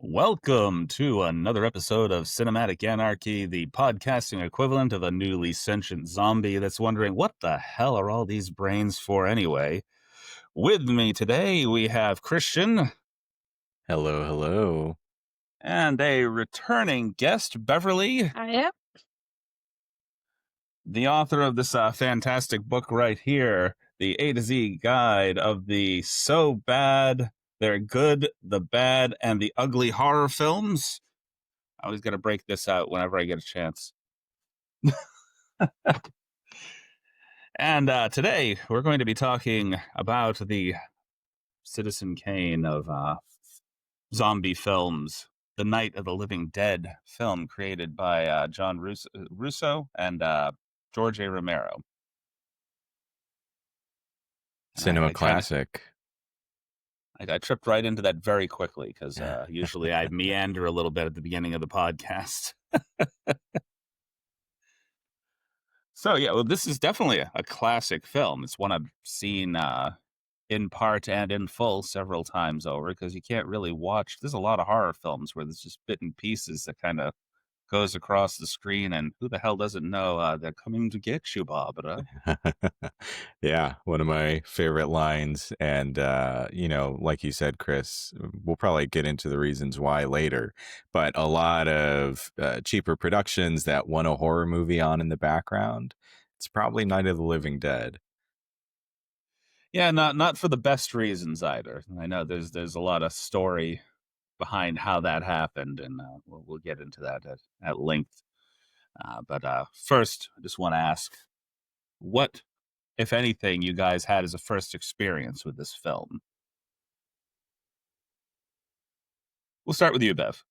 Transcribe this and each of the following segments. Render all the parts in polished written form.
Welcome to another episode of Cinematic Anarchy, the podcasting equivalent of a newly sentient zombie that's wondering what the hell are all these brains for anyway. With me today, we have Christian. Hello, hello. And a returning guest, Beverly, I am. the author of this fantastic book right here, the A to Z guide of the so bad, they're good, the bad, and the ugly horror films. I always got to break this out whenever I get a chance. And today we're going to be talking about the Citizen Kane of zombie films, the Night of the Living Dead film created by John Russo and George A. Romero. Cinema classic. I tripped right into that very quickly because usually I meander a little bit at the beginning of the podcast. So, yeah, well, this is definitely a classic film. It's one I've seen in part and in full several times over because you can't really watch. There's a lot of horror films where there's just bit and pieces that kind of goes across the screen, and who the hell doesn't know they're coming to get you, Barbara? Yeah, one of my favorite lines. And, like you said, Chris, we'll probably get into the reasons why later, but a lot of cheaper productions that want a horror movie on in the background, it's probably Night of the Living Dead. Yeah, not for the best reasons either. I know there's a lot of story behind how that happened, and we'll get into that at length. But first, I just want to ask, what, if anything, you guys had as a first experience with this film? We'll start with you, Bev.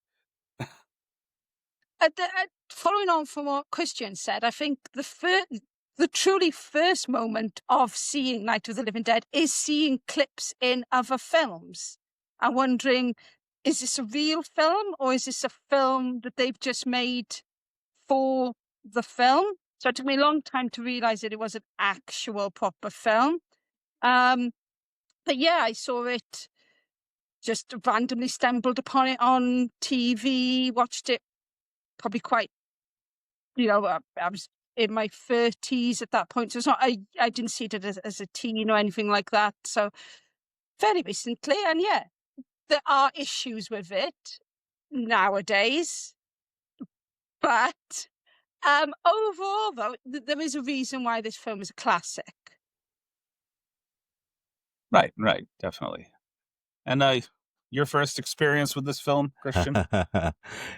Following on from what Christian said, I think the truly first moment of seeing Night of the Living Dead is seeing clips in other films and wondering, is this a real film or is this a film that they've just made for the film? So it took me a long time to realize that it was an actual proper film. But yeah, I saw it, just randomly stumbled upon it on TV, watched it probably quite, I was in my 30s at that point. So it's not, I didn't see it as a teen or anything like that. So fairly recently. And yeah, there are issues with it nowadays. But overall, though, there is a reason why this film is a classic. Right, definitely. And your first experience with this film, Christian?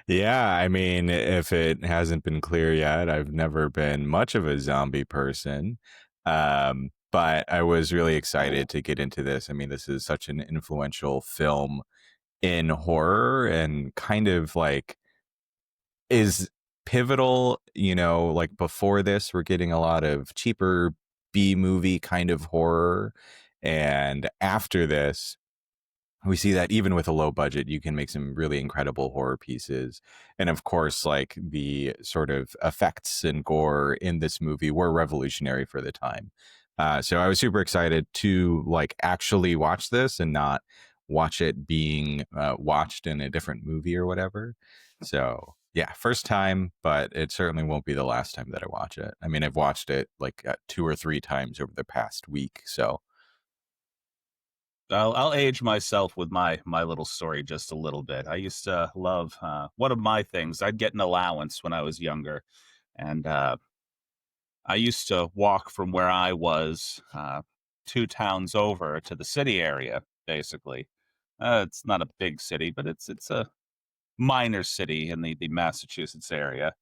Yeah, I mean, if it hasn't been clear yet, I've never been much of a zombie person. But I was really excited to get into this. I mean, this is such an influential film in horror and kind of like is pivotal, like before this, we're getting a lot of cheaper B movie kind of horror. And after this, we see that even with a low budget, you can make some really incredible horror pieces. And of course, like the sort of effects and gore in this movie were revolutionary for the time. So I was super excited to like actually watch this and not watch it being watched in a different movie or whatever. So yeah, first time, but it certainly won't be the last time that I watch it. I mean, I've watched it like 2 or 3 times over the past week. So I'll age myself with my little story just a little bit. I used to love one of my things. I'd get an allowance when I was younger, and I used to walk from where I was 2 towns over to the city area. Basically, it's not a big city, but it's a minor city in the Massachusetts area.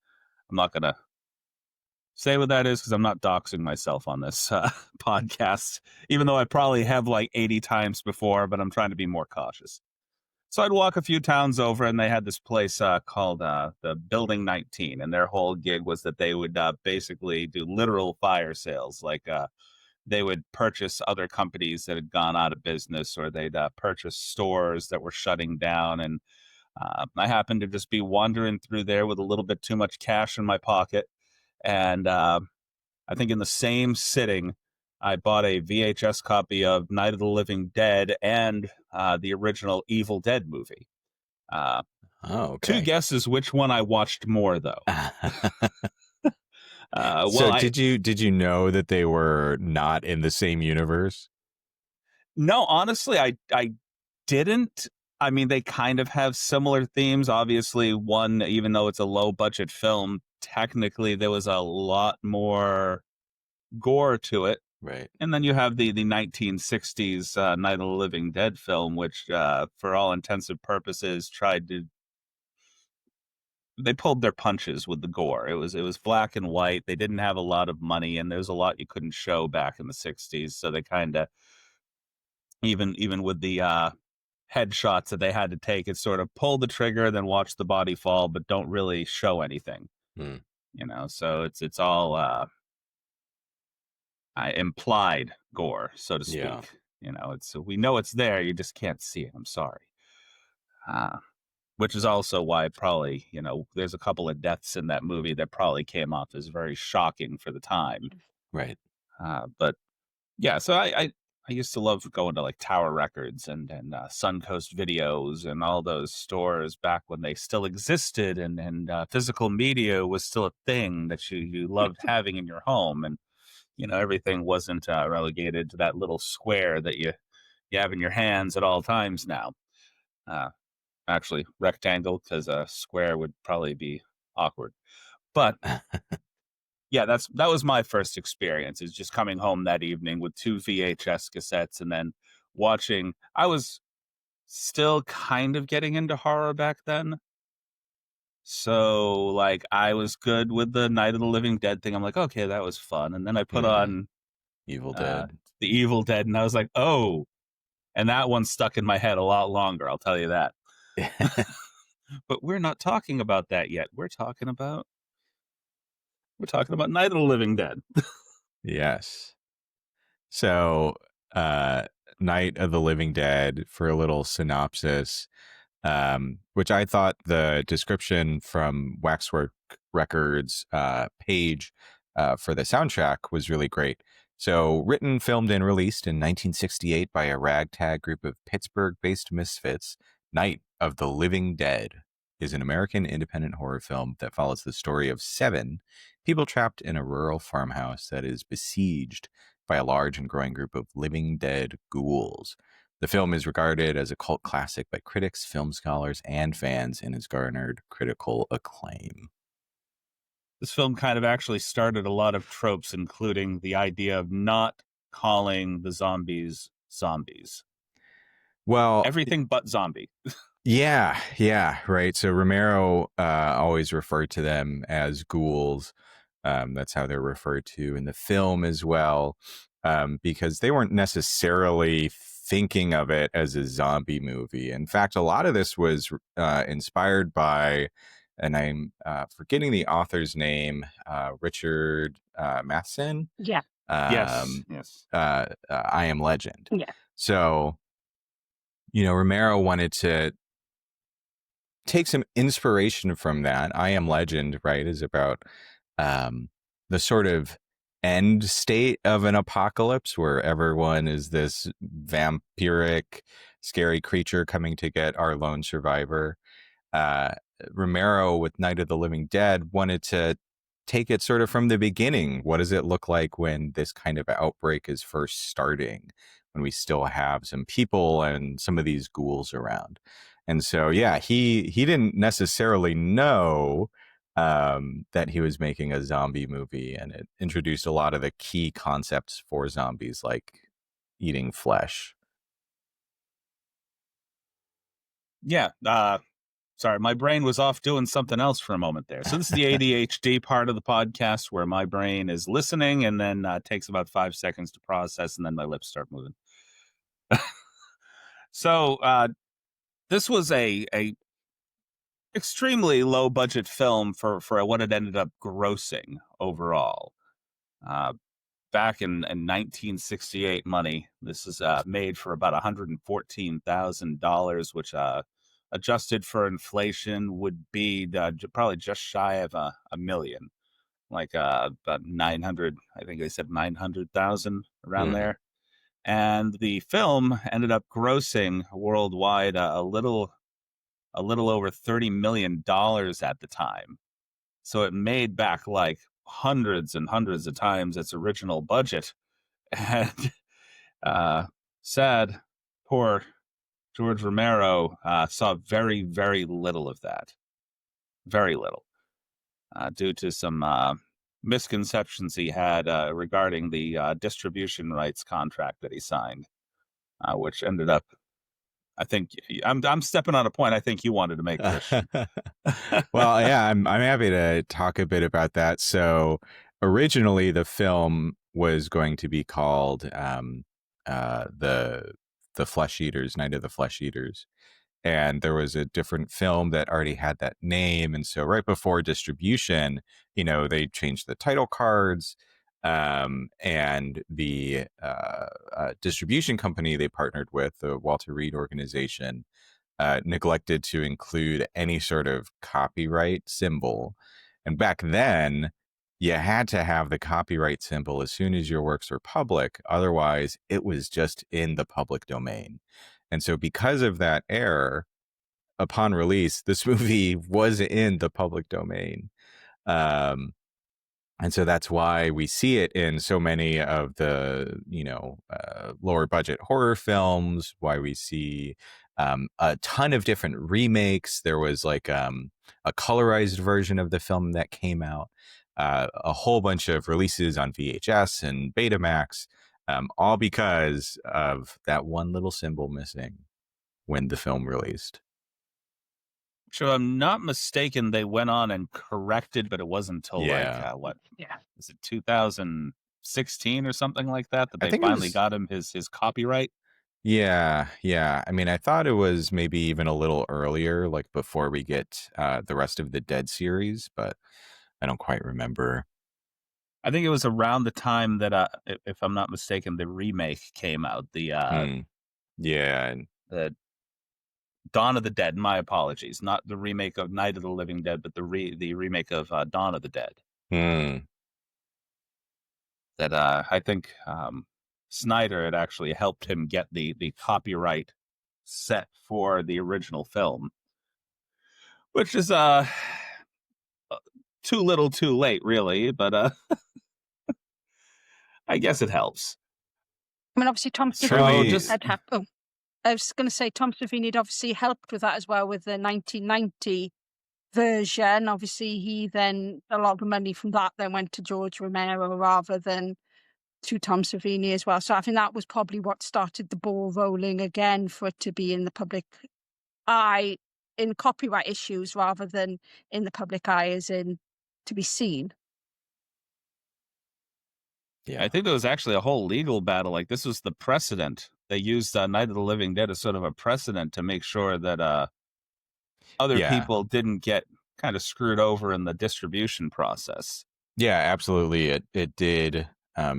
I'm not gonna say what that is because I'm not doxing myself on this podcast, even though I probably have like 80 times before, but I'm trying to be more cautious. So I'd walk a few towns over, and they had this place called the Building 19, and their whole gig was that they would basically do literal fire sales. Like they would purchase other companies that had gone out of business, or they'd purchase stores that were shutting down. And I happened to just be wandering through there with a little bit too much cash in my pocket. And I think in the same sitting, I bought a VHS copy of Night of the Living Dead and the original Evil Dead movie. Uh, Oh, Two okay. guesses which one I watched more, though. Well, So did you know that they were not in the same universe? no, honestly, I didn't. I mean, they kind of have similar themes. Obviously, one, even though it's a low budget film, technically there was a lot more gore to it. Right. And then you have the 1960s Night of the Living Dead film, which, for all intensive purposes, they pulled their punches with the gore. It was black and white. They didn't have a lot of money, and there was a lot you couldn't show back in the 60s. So they kind of, even with the headshots that they had to take, it's sort of pull the trigger, then watch the body fall, but don't really show anything. Mm, So it's all implied gore, so to yeah. speak. It's we know it's there, you just can't see it. I'm sorry. Uh, which is also why probably there's a couple of deaths in that movie that probably came off as very shocking for the time. Right. But yeah, so I used to love going to like Tower Records and Suncoast Videos and all those stores back when they still existed, and physical media was still a thing that you loved having in your home, and everything wasn't relegated to that little square that you have in your hands at all times now. Uh, Actually, rectangle, because a square would probably be awkward. But yeah, that was my first experience, is just coming home that evening with two VHS cassettes and then watching. I was still kind of getting into horror back then. So like I was good with the Night of the Living Dead thing. I'm like, okay, that was fun. And then I put Hmm. on Evil uh Dead. the Evil Dead, and I was like, oh, and that one stuck in my head a lot longer, I'll tell you that. But we're not talking about that yet. We're talking about Night of the Living Dead. Yes. So, uh, Night of the Living Dead, for a little synopsis, which I thought the description from Waxwork Records page for the soundtrack was really great. So, written, filmed, and released in 1968 by a ragtag group of Pittsburgh based misfits, Night of the Living Dead is an American independent horror film that follows the story of 7 people trapped in a rural farmhouse that is besieged by a large and growing group of living dead ghouls. The film is regarded as a cult classic by critics, film scholars, and fans, and has garnered critical acclaim. This film kind of actually started a lot of tropes, including the idea of not calling the zombies zombies. Well, Everything but zombie. yeah, right. So Romero always referred to them as ghouls. That's how they're referred to in the film as well, because they weren't necessarily thinking of it as a zombie movie. In fact, a lot of this was inspired by, and I'm forgetting the author's name, Richard Matheson. Yeah. Yes, Um, yes. I Am Legend. Yeah. So, Romero wanted to take some inspiration from that. I Am Legend, right, is about the sort of end state of an apocalypse where everyone is this vampiric, scary creature coming to get our lone survivor. uh, Romero with Night of the Living Dead wanted to take it sort of from the beginning. What does it look like when this kind of outbreak is first starting, when we still have some people and some of these ghouls around? And so, yeah, he didn't necessarily know that he was making a zombie movie, and it introduced a lot of the key concepts for zombies, like eating flesh. Yeah. Sorry, my brain was off doing something else for a moment there. So this is the ADHD part of the podcast where my brain is listening and then takes about 5 seconds to process, and then my lips start moving. So this was a extremely low budget film for what it ended up grossing overall. Uh, Back in 1968 money, this is made for about $114,000, which adjusted for inflation would be probably just shy of a million, like about 900. I think they said 900,000 around Mm. there. And the film ended up grossing worldwide a little a little over $30 million at the time. So it made back like hundreds and hundreds of times its original budget. And uh, sad, poor George Romero saw very, very little of that. Very little. Due to some misconceptions he had regarding the distribution rights contract that he signed, which ended up, I think, I'm stepping on a point I think you wanted to make, Christian. Well, yeah, I'm happy to talk a bit about that. So originally, the film was going to be called the Flesh Eaters, Night of the Flesh Eaters, and there was a different film that already had that name, and so right before distribution, they changed the title cards, and the distribution company they partnered with, the Walter Reed organization, neglected to include any sort of copyright symbol. And back then, you had to have the copyright symbol as soon as your works were public. Otherwise, it was just in the public domain. And so, because of that error, upon release, this movie was in the public domain. Um, and so that's why we see it in so many of the, lower budget horror films, why we see a ton of different remakes. There was like a colorized version of the film that came out, a whole bunch of releases on VHS and Betamax, all because of that one little symbol missing when the film released. So I'm not mistaken, they went on and corrected, but it wasn't until Yeah. what? Yeah, is it 2016 or something like that I they think it finally was, got him his copyright? yeah. I mean, I thought it was maybe even a little earlier, like before we get the rest of the Dead series, but I don't quite remember. I think it was around the time that, if I'm not mistaken, the remake came out. Yeah. The Dawn of the Dead. My apologies, not the remake of Night of the Living Dead, but the remake of Dawn of the Dead. Hmm. That I think Snyder had actually helped him get the copyright set for the original film, which is too little, too late, really. But I guess it helps. I mean, obviously, Tom Surely- Savini I was going to say Tom Savini had obviously helped with that as well with the 1990 version. Obviously, a lot of the money from that then went to George Romero rather than to Tom Savini as well. So I think that was probably what started the ball rolling again for it to be in the public eye in copyright issues rather than in the public eye as in to be seen. Yeah. I think there was actually a whole legal battle. Like, this was the precedent. They used Night of the Living Dead as sort of a precedent to make sure that other people didn't get kind of screwed over in the distribution process. Yeah, absolutely. It did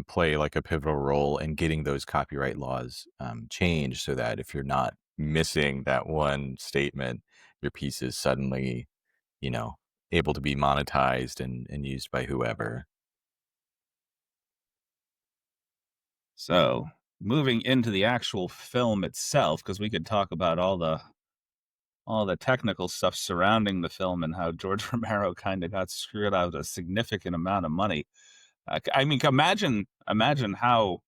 play like a pivotal role in getting those copyright laws changed so that if you're not missing that one statement, your piece is suddenly, able to be monetized and used by whoever. So, moving into the actual film itself, because we could talk about all the technical stuff surrounding the film and how George Romero kind of got screwed out a significant amount of money. I mean, imagine how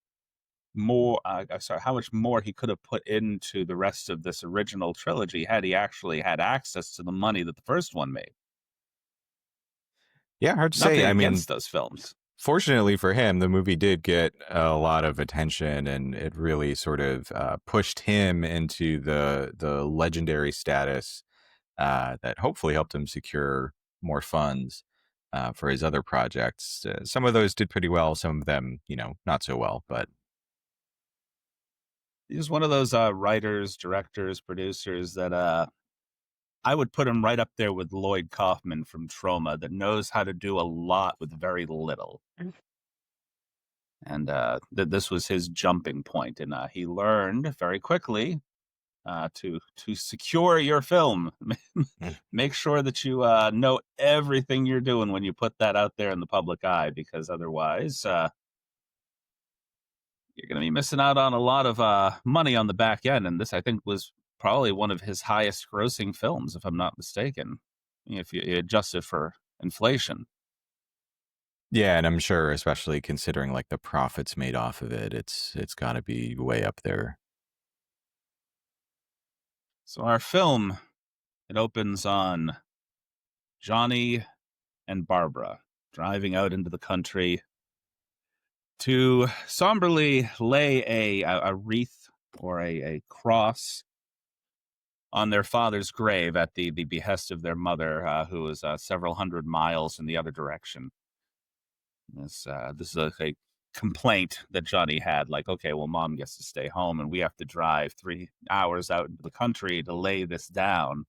how much more he could have put into the rest of this original trilogy had he actually had access to the money that the first one made. Yeah, hard to Nothing say. I mean, against those films. fortunately for him, the movie did get a lot of attention, and it really sort of pushed him into the legendary status that hopefully helped him secure more funds for his other projects. Some of those did pretty well, some of them, not so well. But He's one of those writers, directors, producers that I would put him right up there with Lloyd Kaufman from Troma, that knows how to do a lot with very little. And this was his jumping point, and he learned very quickly to secure your film. Make sure that you know everything you're doing when you put that out there in the public eye, because otherwise you're going to be missing out on a lot of money on the back end. And this, I think, was probably one of his highest grossing films, if I'm not mistaken, if you adjust it for inflation. Yeah, and I'm sure, especially considering like the profits made off of it, it's got to be way up there. So our film, it opens on Johnny and Barbara driving out into the country to somberly lay a wreath or a cross on their father's grave at the behest of their mother, who was several hundred miles in the other direction. This is a complaint that Johnny had, like, okay, well, mom gets to stay home, and we have to drive 3 hours out into the country to lay this down.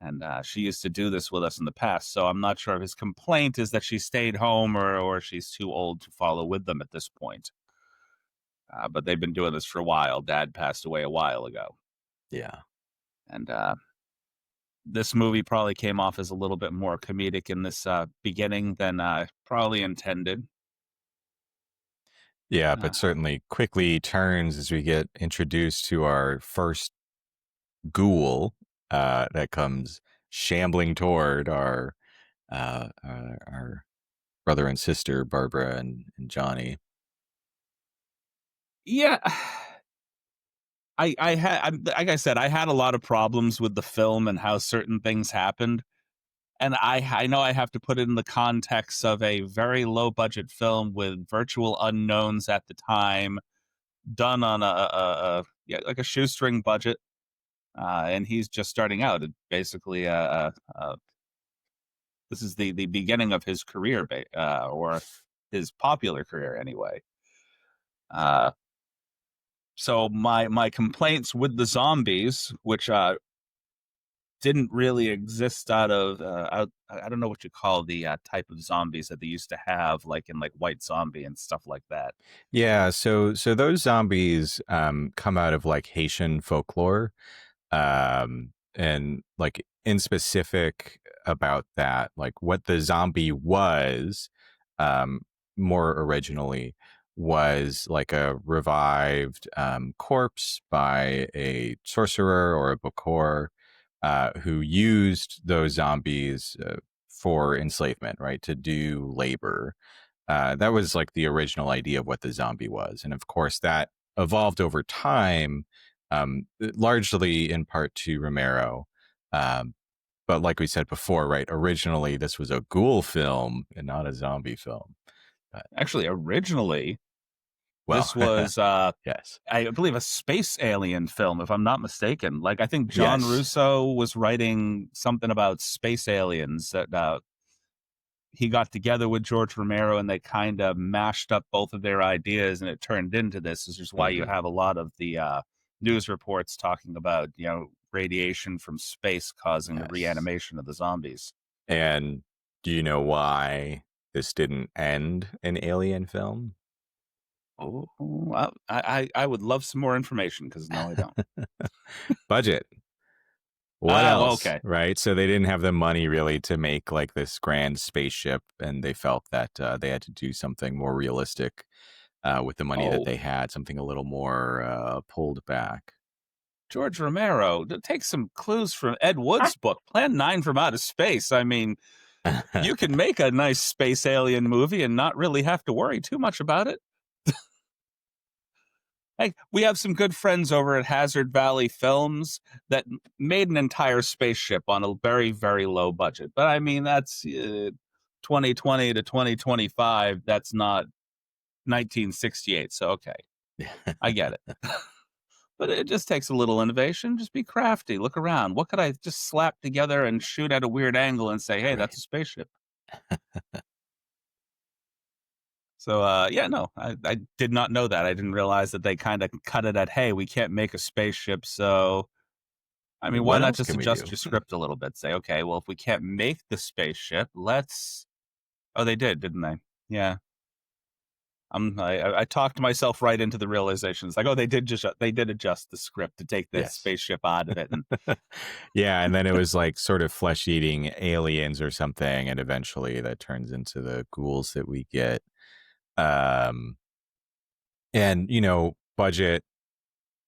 And she used to do this with us in the past, so I'm not sure if his complaint is that she stayed home or she's too old to follow with them at this point. But they've been doing this for a while. Dad passed away a while ago, Yeah. and this movie probably came off as a little bit more comedic in this beginning than probably intended. Yeah, Uh, but certainly quickly turns as we get introduced to our first ghoul that comes shambling toward our brother and sister, Barbara and Johnny. yeah, I had, like I said, I had a lot of problems with the film and how certain things happened. And I know I have to put it in the context of a very low budget film with virtual unknowns at the time, done on yeah, like a shoestring budget, and he's just starting out. It basically, this is the beginning of his career, or his popular career anyway. Uh, so my complaints with the zombies, which didn't really exist out of I don't know what you call the type of zombies that they used to have, like in like White Zombie and stuff like that. Yeah, so those zombies come out of like Haitian folklore, and like in specific about that, like what the zombie was, um, more originally was like a revived corpse by a sorcerer or a bokor who used those zombies for enslavement, right, to do labor. That was like the original idea of what the zombie was. And of course, that evolved over time, largely in part to Romero. Um, but like we said before, right, originally this was a ghoul film and not a zombie film. But, Actually, originally well, this was yes. I believe a space alien film, if I'm not mistaken. Like I think John Yes. Russo was writing something about space aliens that he got together with George Romero and they kind of mashed up both of their ideas and it turned into this. This is why you Hmm. have a lot of the news reports talking about, radiation from space causing the Yes. reanimation of the zombies. And do you know why this didn't end an alien film? Oh, I would love some more information because no, I don't. Budget. What Well, else, okay. right? So they didn't have the money really to make like this grand spaceship, and they felt that they had to do something more realistic with the money that Oh, they had, something a little more pulled back. George Romero, take some clues from Ed Wood's book, Plan 9 from Outer Space. I mean, you can make a nice space alien movie and not really have to worry too much about it. Hey, we have some good friends over at Hazard Valley Films that made an entire spaceship on a very, very low budget. But I mean, that's 2020 to 2025. That's not 1968. So, okay, I get it. But it just takes a little innovation. Just be crafty. Look around. What could I just slap together and shoot at a weird angle and say, hey, that's Right. a spaceship? So, yeah, no, I did not know that. I didn't realize that they kind of cut it at, hey, we can't make a spaceship. So, I mean, why What not else just can we adjust do? your script a little bit? Say, okay, well, if we can't make the spaceship, let's. Oh, they did, didn't they? Yeah. I talked myself right into the realization. It's like, oh, they did adjust the script to take the Yes. spaceship out of it, and Yeah, and then it was like sort of flesh-eating aliens or something, and eventually that turns into the ghouls that we get. Um, and budget.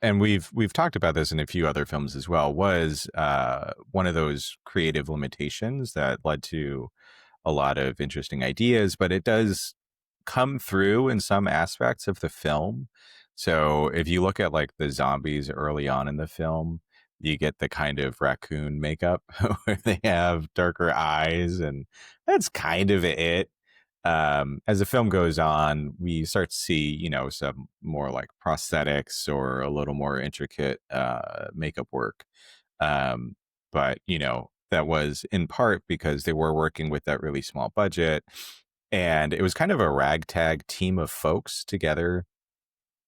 and we've talked about this in a few other films as well, was one of those creative limitations that led to a lot of interesting ideas, but it does come through in some aspects of the film. So if you look at like the zombies early on in the film, you get the kind of raccoon makeup where they have darker eyes, and that's kind of it. As the film goes on, we start to see, some more like prosthetics or a little more intricate makeup work. Um, but, that was in part because they were working with that really small budget. And it was kind of a ragtag team of folks together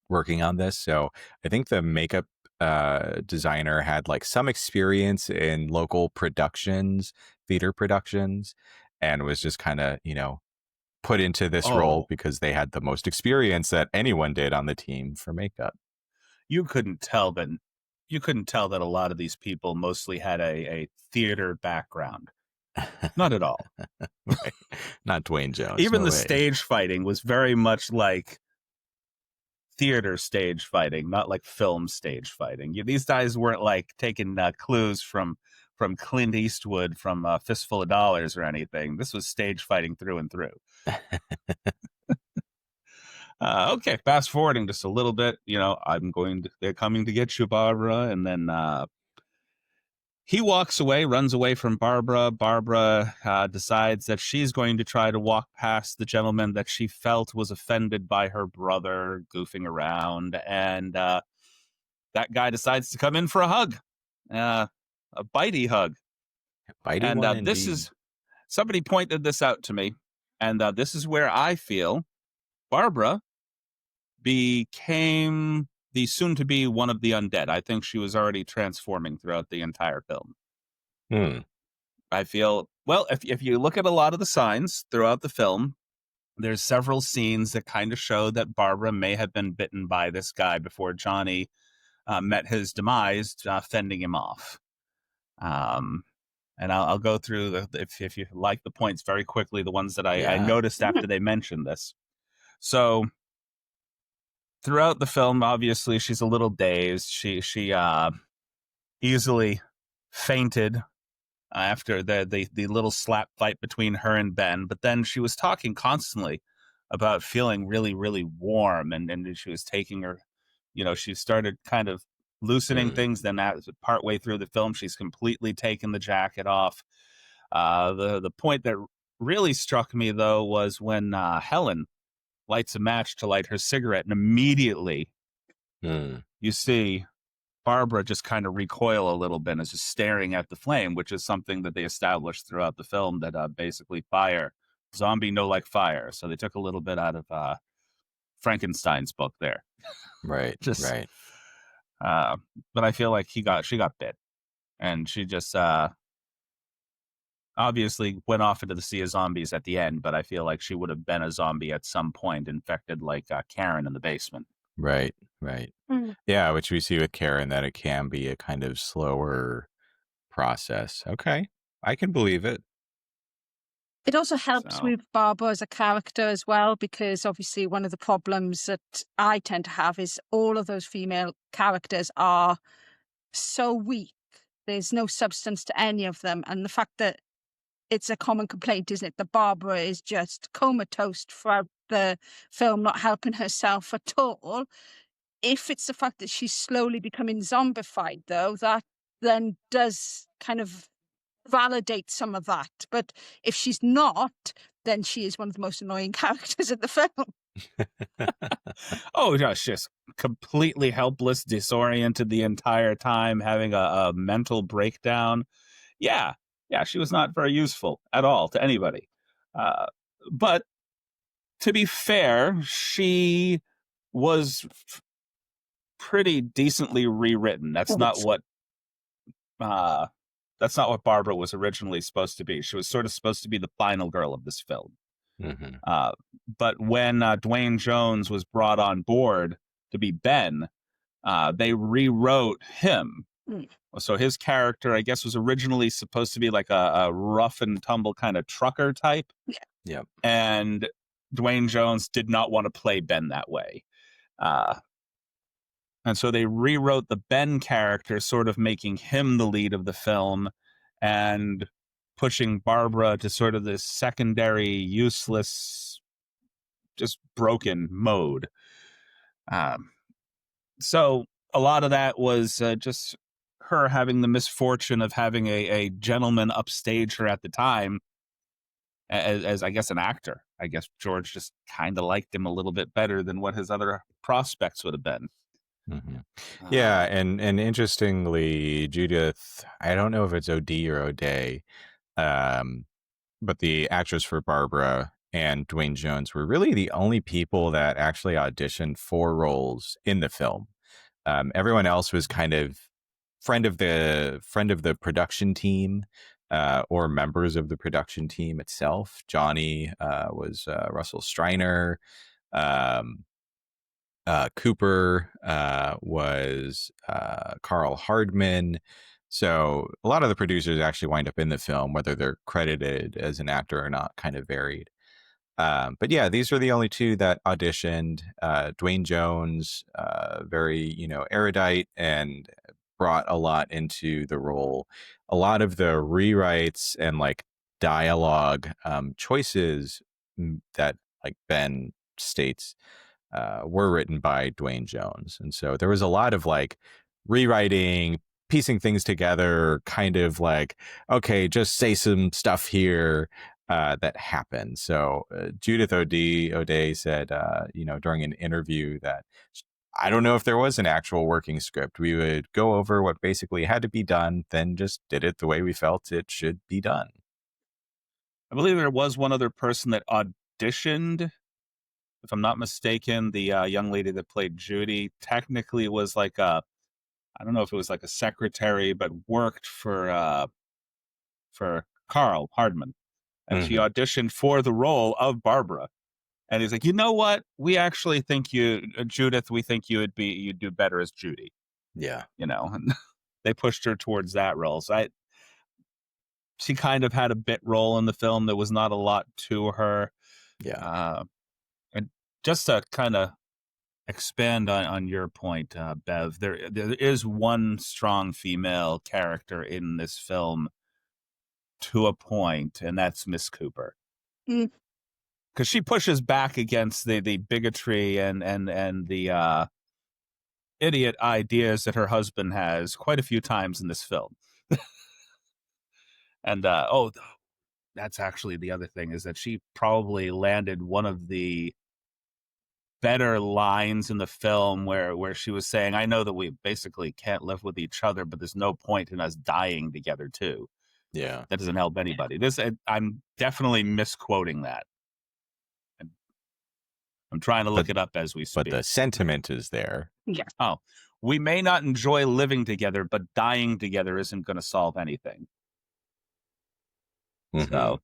working on this. So I think the makeup designer had like some experience in local productions, theater productions, and was just kind of, put into this role Oh, because they had the most experience that anyone did on the team for makeup. you couldn't tell, but you couldn't tell that a lot of these people mostly had a theater background. Not at all. Right. Not Dwayne Jones. Even No the way. stage fighting was very much like theater stage fighting, not like film stage fighting. These guys weren't like taking clues from Clint Eastwood from Fistful of Dollars or anything. This was stage fighting through and through. Okay, fast forwarding just a little bit. They're coming to get you, Barbara, and then he walks away, runs away from Barbara. Barbara decides that she's going to try to walk past the gentleman that she felt was offended by her brother goofing around. And that guy decides to come in for a hug, a bitey hug. Bitey And one this indeed. is somebody pointed this out to me. And this is where I feel Barbara became the soon to be one of the undead. I think she was already transforming throughout the entire film. Hmm. I feel, well, if you look at a lot of the signs throughout the film, there's several scenes that kind of show that Barbara may have been bitten by this guy before Johnny met his demise, fending him off. Um, and I'll go through if you like the points very quickly, the ones that I Yeah. noticed after they mentioned this. So throughout the film, obviously she's a little dazed. She easily fainted after the little slap fight between her and Ben. But then she was talking constantly about feeling really, really warm, and she was taking her, she started kind of loosening Hmm. things. Then partway through the film, she's completely taken the jacket off. The point that really struck me though was when Helen lights a match to light her cigarette, and immediately Hmm. you see Barbara just kind of recoil a little bit and is just staring at the flame, which is something that they established throughout the film that basically zombie no like fire. So they took a little bit out of Frankenstein's book there. Right. Just, Right. uh, but I feel like she got bit, and she just obviously went off into the sea of zombies at the end. But I feel like she would have been a zombie at some point, infected like Karen in the basement. Right. Right. Mm. Yeah, which we see with Karen, that it can be a kind of slower process. Okay. I can believe it. It also helps So with Barbara as a character as well, because obviously one of the problems that I tend to have is all of those female characters are so weak. There's no substance to any of them. And the fact that it's a common complaint, isn't it? That Barbara is just comatose throughout the film, not helping herself at all. If it's the fact that she's slowly becoming zombified, though, that then does kind of validate some of that. But if she's not, then she is one of the most annoying characters in the film. oh yeah, she's completely helpless, disoriented the entire time, having a mental breakdown. Yeah, yeah, she was not very useful at all to anybody. Uh, but to be fair, she was pretty decently rewritten. Uh, that's not what Barbara was originally supposed to be. She was sort of supposed to be the final girl of this film. Hmm. Uh, but when Dwayne Jones was brought on board to be Ben, they rewrote him. Mm. So his character, I guess, was originally supposed to be like a rough and tumble kind of trucker type. Yep. And Dwayne Jones did not want to play Ben that way. Uh, And so they rewrote the Ben character, sort of making him the lead of the film and pushing Barbara to sort of this secondary, useless, just broken mode. Um, so a lot of that was just her having the misfortune of having a gentleman upstage her at the time as I guess an actor. I guess George just kind of liked him a little bit better than what his other prospects would have been. Mhm. Yeah, Uh, and interestingly, Judith, I don't know if it's OD or O'Day, um, but the actress for Barbara and Dwayne Jones were really the only people that actually auditioned for roles in the film. Everyone else was kind of friend of the production team, or members of the production team itself. Johnny was Russell Streiner. Um, Cooper was Carl Hardman. So a lot of the producers actually wind up in the film, whether they're credited as an actor or not, kind of varied. But yeah, these are the only two that auditioned. Dwayne Jones, very, erudite and brought a lot into the role. A lot of the rewrites and like dialogue choices that like Ben states were written by Dwayne Jones. And so there was a lot of like rewriting, piecing things together, kind of like, okay, just say some stuff here that happened. So Judith O'Day said, during an interview that I don't know if there was an actual working script. We would go over what basically had to be done, then just did it the way we felt it should be done. I believe there was one other person that auditioned, if I'm not mistaken. The young lady that played Judy technically was like I don't know if it was like a secretary, but worked for Carl Hardman, and she Mm-hmm. auditioned for the role of Barbara. And he's like, you know what? We actually think Judith. We think you'd do better as Judy. Yeah. And they pushed her towards that role. So she kind of had a bit role in the film. There was not a lot to her. Yeah. Uh, and just to kind of expand on your point, Bev, there is one strong female character in this film to a point, and that's Miss Cooper. Mm. Because she pushes back against the bigotry and the idiot ideas that her husband has quite a few times in this film. And that's actually the other thing, is that she probably landed one of the better lines in the film where she was saying, I know that we basically can't live with each other, but there's no point in us dying together too. Yeah. That doesn't help anybody. I'm definitely misquoting that. I'm trying to look it up as we speak. But the sentiment is there. Yeah. Oh, we may not enjoy living together, but dying together isn't going to solve anything. Mm-hmm. So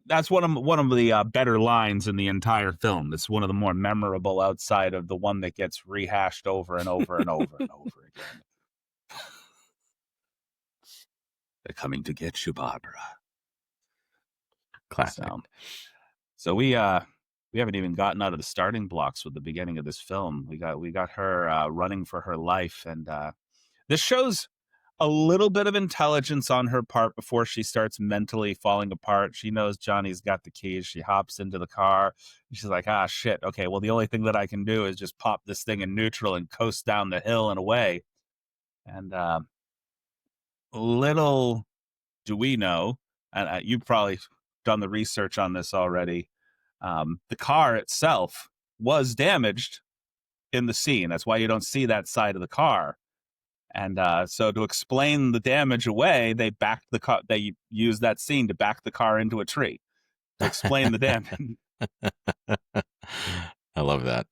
that's one of the better lines in the entire film. It's one of the more memorable outside of the one that gets rehashed over and over and over and over again. They're coming to get you, Barbara. Classic. So we haven't even gotten out of the starting blocks with the beginning of this film. We got her running for her life, and this shows a little bit of intelligence on her part before she starts mentally falling apart. She knows Johnny's got the keys. She hops into the car. She's like, shit. Okay, well, the only thing that I can do is just pop this thing in neutral and coast down the hill and away. And little do we know, and you've probably done the research on this already, the car itself was damaged in the scene. That's why you don't see that side of the car. And so to explain the damage away, they backed the car. They used that scene to back the car into a tree to explain the damage. I love that.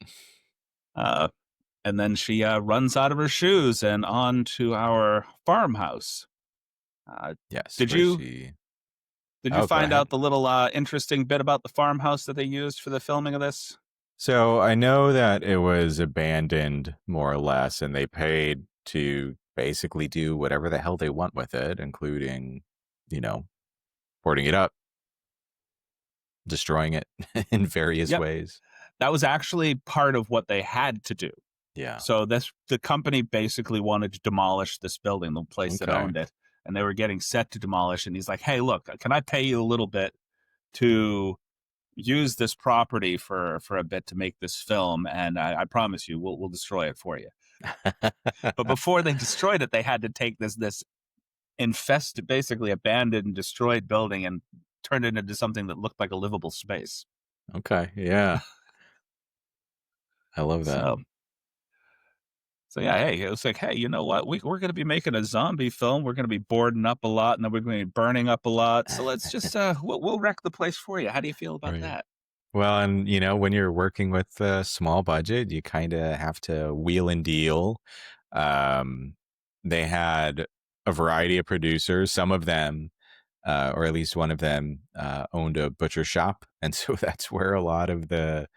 And then she runs out of her shoes and on to our farmhouse. Yes. Did you find out the little interesting bit about the farmhouse that they used for the filming of this? So I know that it was abandoned more or less, and they paid to basically do whatever the hell they want with it, including, boarding it up, destroying it in various ways. That was actually part of what they had to do. Yeah. So the company basically wanted to demolish this building, the place that Okay. owned it, and they were getting set to demolish. And he's like, "Hey, look, can I pay you a little bit to use this property for a bit to make this film? And I promise you, we'll destroy it for you." But before they destroyed it, they had to take this infested, basically abandoned, destroyed building and turn it into something that looked like a livable space. Okay. Yeah. I love that. So So yeah, hey, it was like, hey, you know what? We're going to be making a zombie film. We're going to be boarding up a lot, and then we're going to be burning up a lot. So let's just we'll wreck the place for you. How do you feel about Right. that? Well, and when you're working with a small budget, you kind of have to wheel and deal. Um, they had a variety of producers. Some of them, or at least one of them, owned a butcher shop, and so that's where a lot of the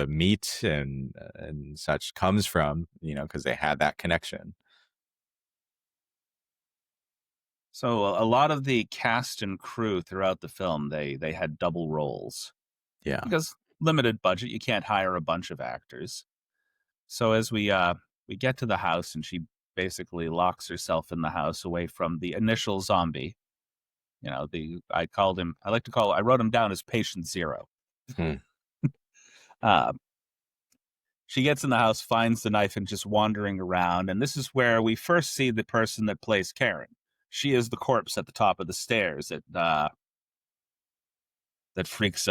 meat and such comes from. Because they had that connection. So a lot of the cast and crew throughout the film, they had double roles Yeah. because limited budget, you can't hire a bunch of actors. So as we get to the house, and she basically locks herself in the house away from the initial zombie. I wrote him down as patient zero. Hmm. Uh, She gets in the house, finds the knife, and just wandering around. And this is where we first see the person that plays Karen. She is the corpse at the top of the stairs that freaks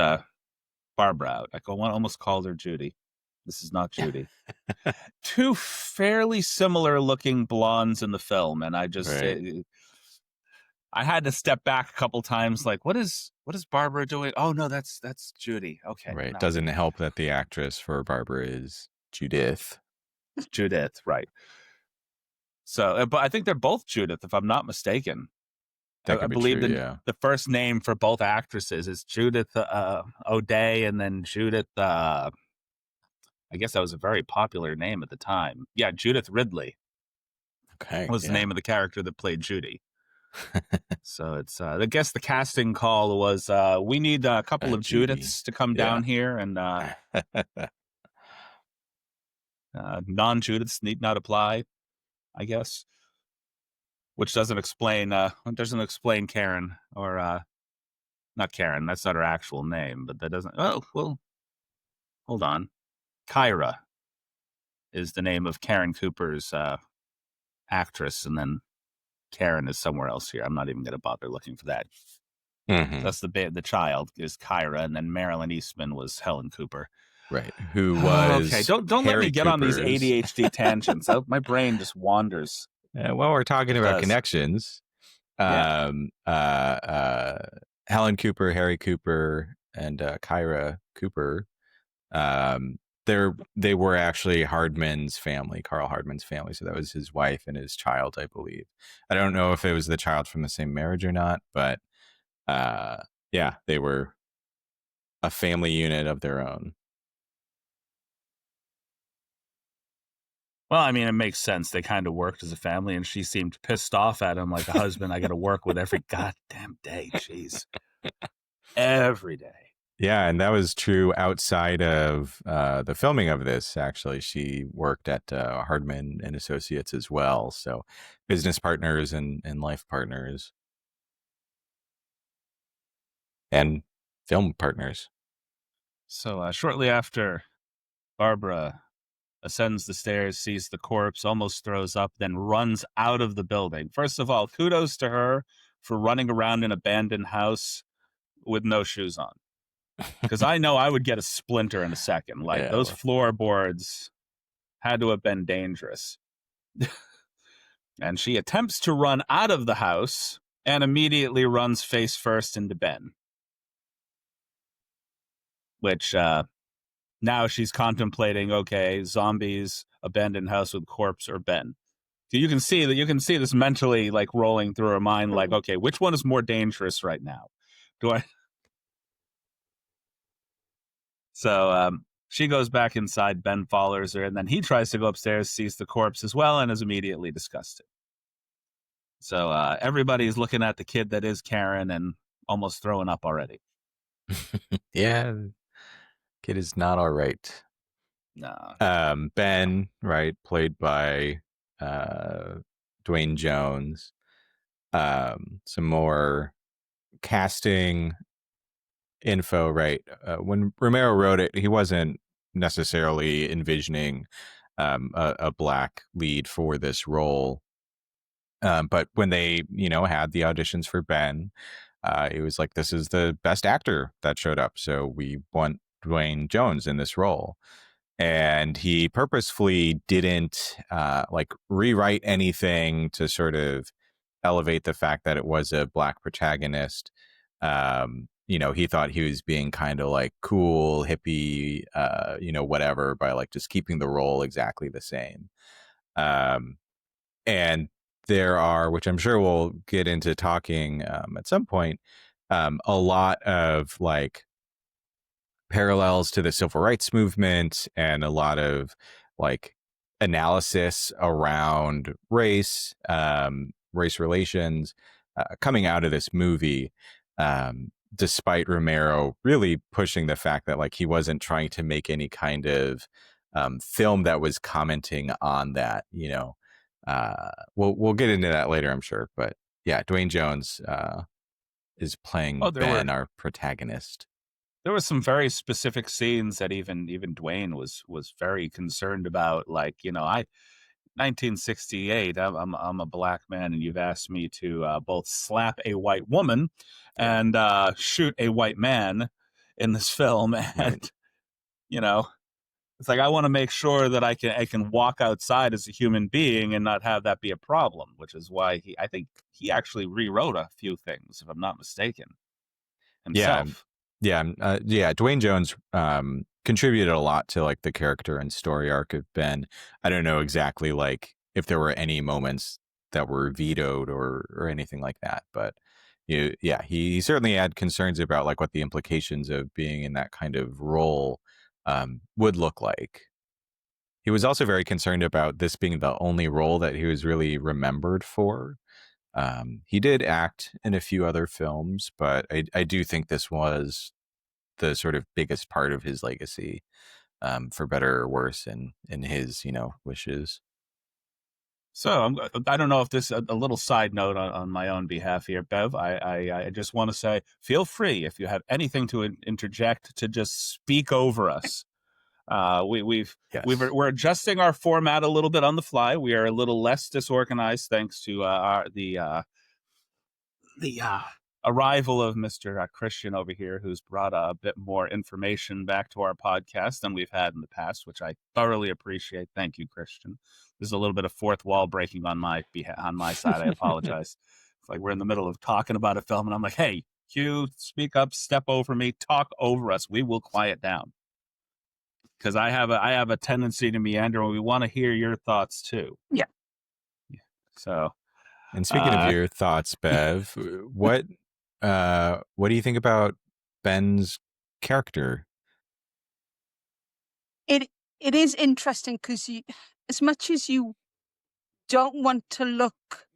Barbara out. I almost called her Judy. This is not Judy. Two fairly similar looking blondes in the film, and Right. I had to step back a couple times. Like, what is Barbara doing? Oh no, that's Judy. Okay, Right. now I Doesn't get help that the actress for Barbara is Judith. Judith, right? So, but I think they're both Judith, if I'm not mistaken. That I could be believe true. Yeah. the first name for both actresses is Judith O'Day, and then Judith. I guess that was a very popular name at the time. Yeah, Judith Ridley Okay. was the Yeah. name of the character that played Judy. So it's I guess the casting call was we need a couple of Judy. Judiths to come Yeah. down here, and non-Judiths need not apply, I guess. Which doesn't explain Karen, or not Karen. That's not her actual name, but that doesn't. Oh well, hold on. Kyra is the name of Karen Cooper's actress, and then Karen is somewhere else here. I'm not even going to bother looking for that. Mhm. That's the child is Kyra, and then Marilyn Eastman was Helen Cooper. Right. Who was Okay, don't let Harry me get on these Cooper's. ADHD tangents. My brain just wanders. Well, we're talking It about does. connections. Yeah. Helen Cooper, Harry Cooper, and Kyra Cooper. They were actually Hardman's family, Carl Hardman's family. So that was his wife and his child, I believe. I don't know if it was the child from the same marriage or not, but yeah, they were a family unit of their own. Well, I mean, it makes sense. They kind of worked as a family, and she seemed pissed off at him like a husband I got to work with every goddamn day. Jeez. Every day. Yeah, and that was true outside of the filming of this. Actually, she worked at Hardman and Associates as well, so business partners and life partners and film partners. So shortly after Barbara ascends the stairs, sees the corpse, almost throws up, then runs out of the building. First of all, kudos to her for running around an abandoned house with no shoes on. Because I know I would get a splinter in a second. Like, Yeah, those well, floorboards had to have been dangerous. And she attempts to run out of the house and immediately runs face first into Ben. Which now she's contemplating, okay, zombies, abandoned house with corpse, or Ben. You can see this mentally like rolling through her mind, like, okay, which one is more dangerous right now? Do I? So she goes back inside. Ben follows her, and then he tries to go upstairs, sees the corpse as well, and is immediately disgusted. So everybody's looking at the kid that is Karen and almost throwing up already. yeah, kid is not all right. No. Ben, right, played by uh, Dwayne Jones. Some more casting info, right? When Romero wrote it, he wasn't necessarily envisioning a black lead for this role. But when they, had the auditions for Ben, it was like, this is the best actor that showed up. So we want Dwayne Jones in this role. And he purposefully didn't rewrite anything to sort of elevate the fact that it was a black protagonist. He thought he was being kind of like cool, hippie, whatever, by like just keeping the role exactly the same. Um, and there are, which I'm sure we'll get into talking at some point, a lot of like parallels to the civil rights movement and a lot of like analysis around race relations coming out of this movie, despite Romero really pushing the fact that like he wasn't trying to make any kind of film that was commenting on that. We'll get into that later, I'm sure, but yeah, Dwayne Jones is Oh, playing there were Ben, our protagonist. there were some very specific scenes that even Dwayne was very concerned about. Like, I 1968. I'm a black man, and you've asked me to both slap a white woman Yeah. and shoot a white man in this film, Right. and you know, it's like I want to make sure that I can walk outside as a human being and not have that be a problem. Which is why I think he actually rewrote a few things, if I'm not mistaken, Yeah, himself. yeah. Dwayne Jones contributed a lot to like the character and story arc of Ben. I don't know exactly like if there were any moments that were vetoed or anything like that, but yeah, he certainly had concerns about like what the implications of being in that kind of role would look like. He was also very concerned about this being the only role that he was really remembered for. He did act in a few other films, but I do think this was the sort of biggest part of his legacy, for better or worse, in his wishes. So I don't know if this a little side note on my own behalf here, Bev. I just want to say, feel free if you have anything to interject to just speak over us. Yes. We're adjusting our format a little bit on the fly. We are a little less disorganized thanks to the arrival of Mr. Christian over here, who's brought a bit more information back to our podcast than we've had in the past, which I thoroughly appreciate. Thank you, Christian. There's a little bit of fourth wall breaking on my side. I apologize. It's like we're in the middle of talking about a film, and I'm like, "Hey, Hugh, speak up, step over me, talk over us. We will quiet down." Because I have a tendency to meander, and we want to hear your thoughts too. Yeah. So, And speaking of uh, your thoughts, Bev, what do you think about Ben's character? It it is interesting because as much as you don't want to look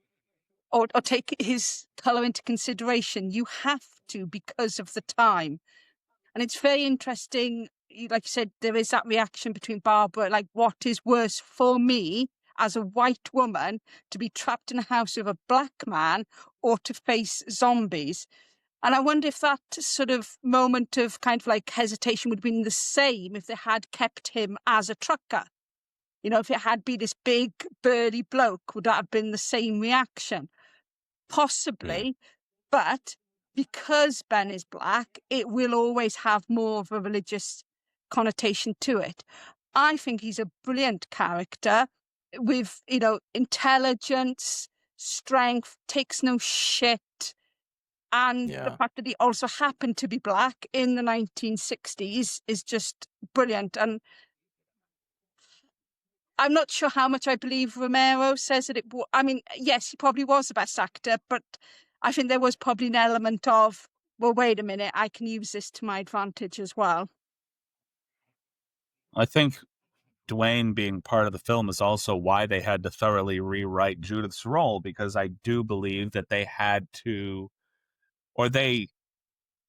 or take his color into consideration, you have to because of the time. And it's very interesting. Like you said, there is that reaction between Barbara, like, what is worse for me as a white woman to be trapped in a house with a black man or to face zombies? And I wonder if that sort of moment of kind of like hesitation would have been the same if they had kept him as a trucker. If it had been this big, burly bloke, would that have been the same reaction? Yeah. Possibly, but because Ben is black, it will always have more of a religious connotation to it. I think he's a brilliant character with, intelligence, strength, takes no shit. And the Yeah. fact that he also happened to be black in the 1960s is just brilliant. And I'm not sure how much I believe Romero says that I mean, yes, he probably was the best actor, but I think there was probably an element of, well, wait a minute, I can use this to my advantage as well. I think Dwayne being part of the film is also why they had to thoroughly rewrite Judith's role, because I do believe that they had to, or they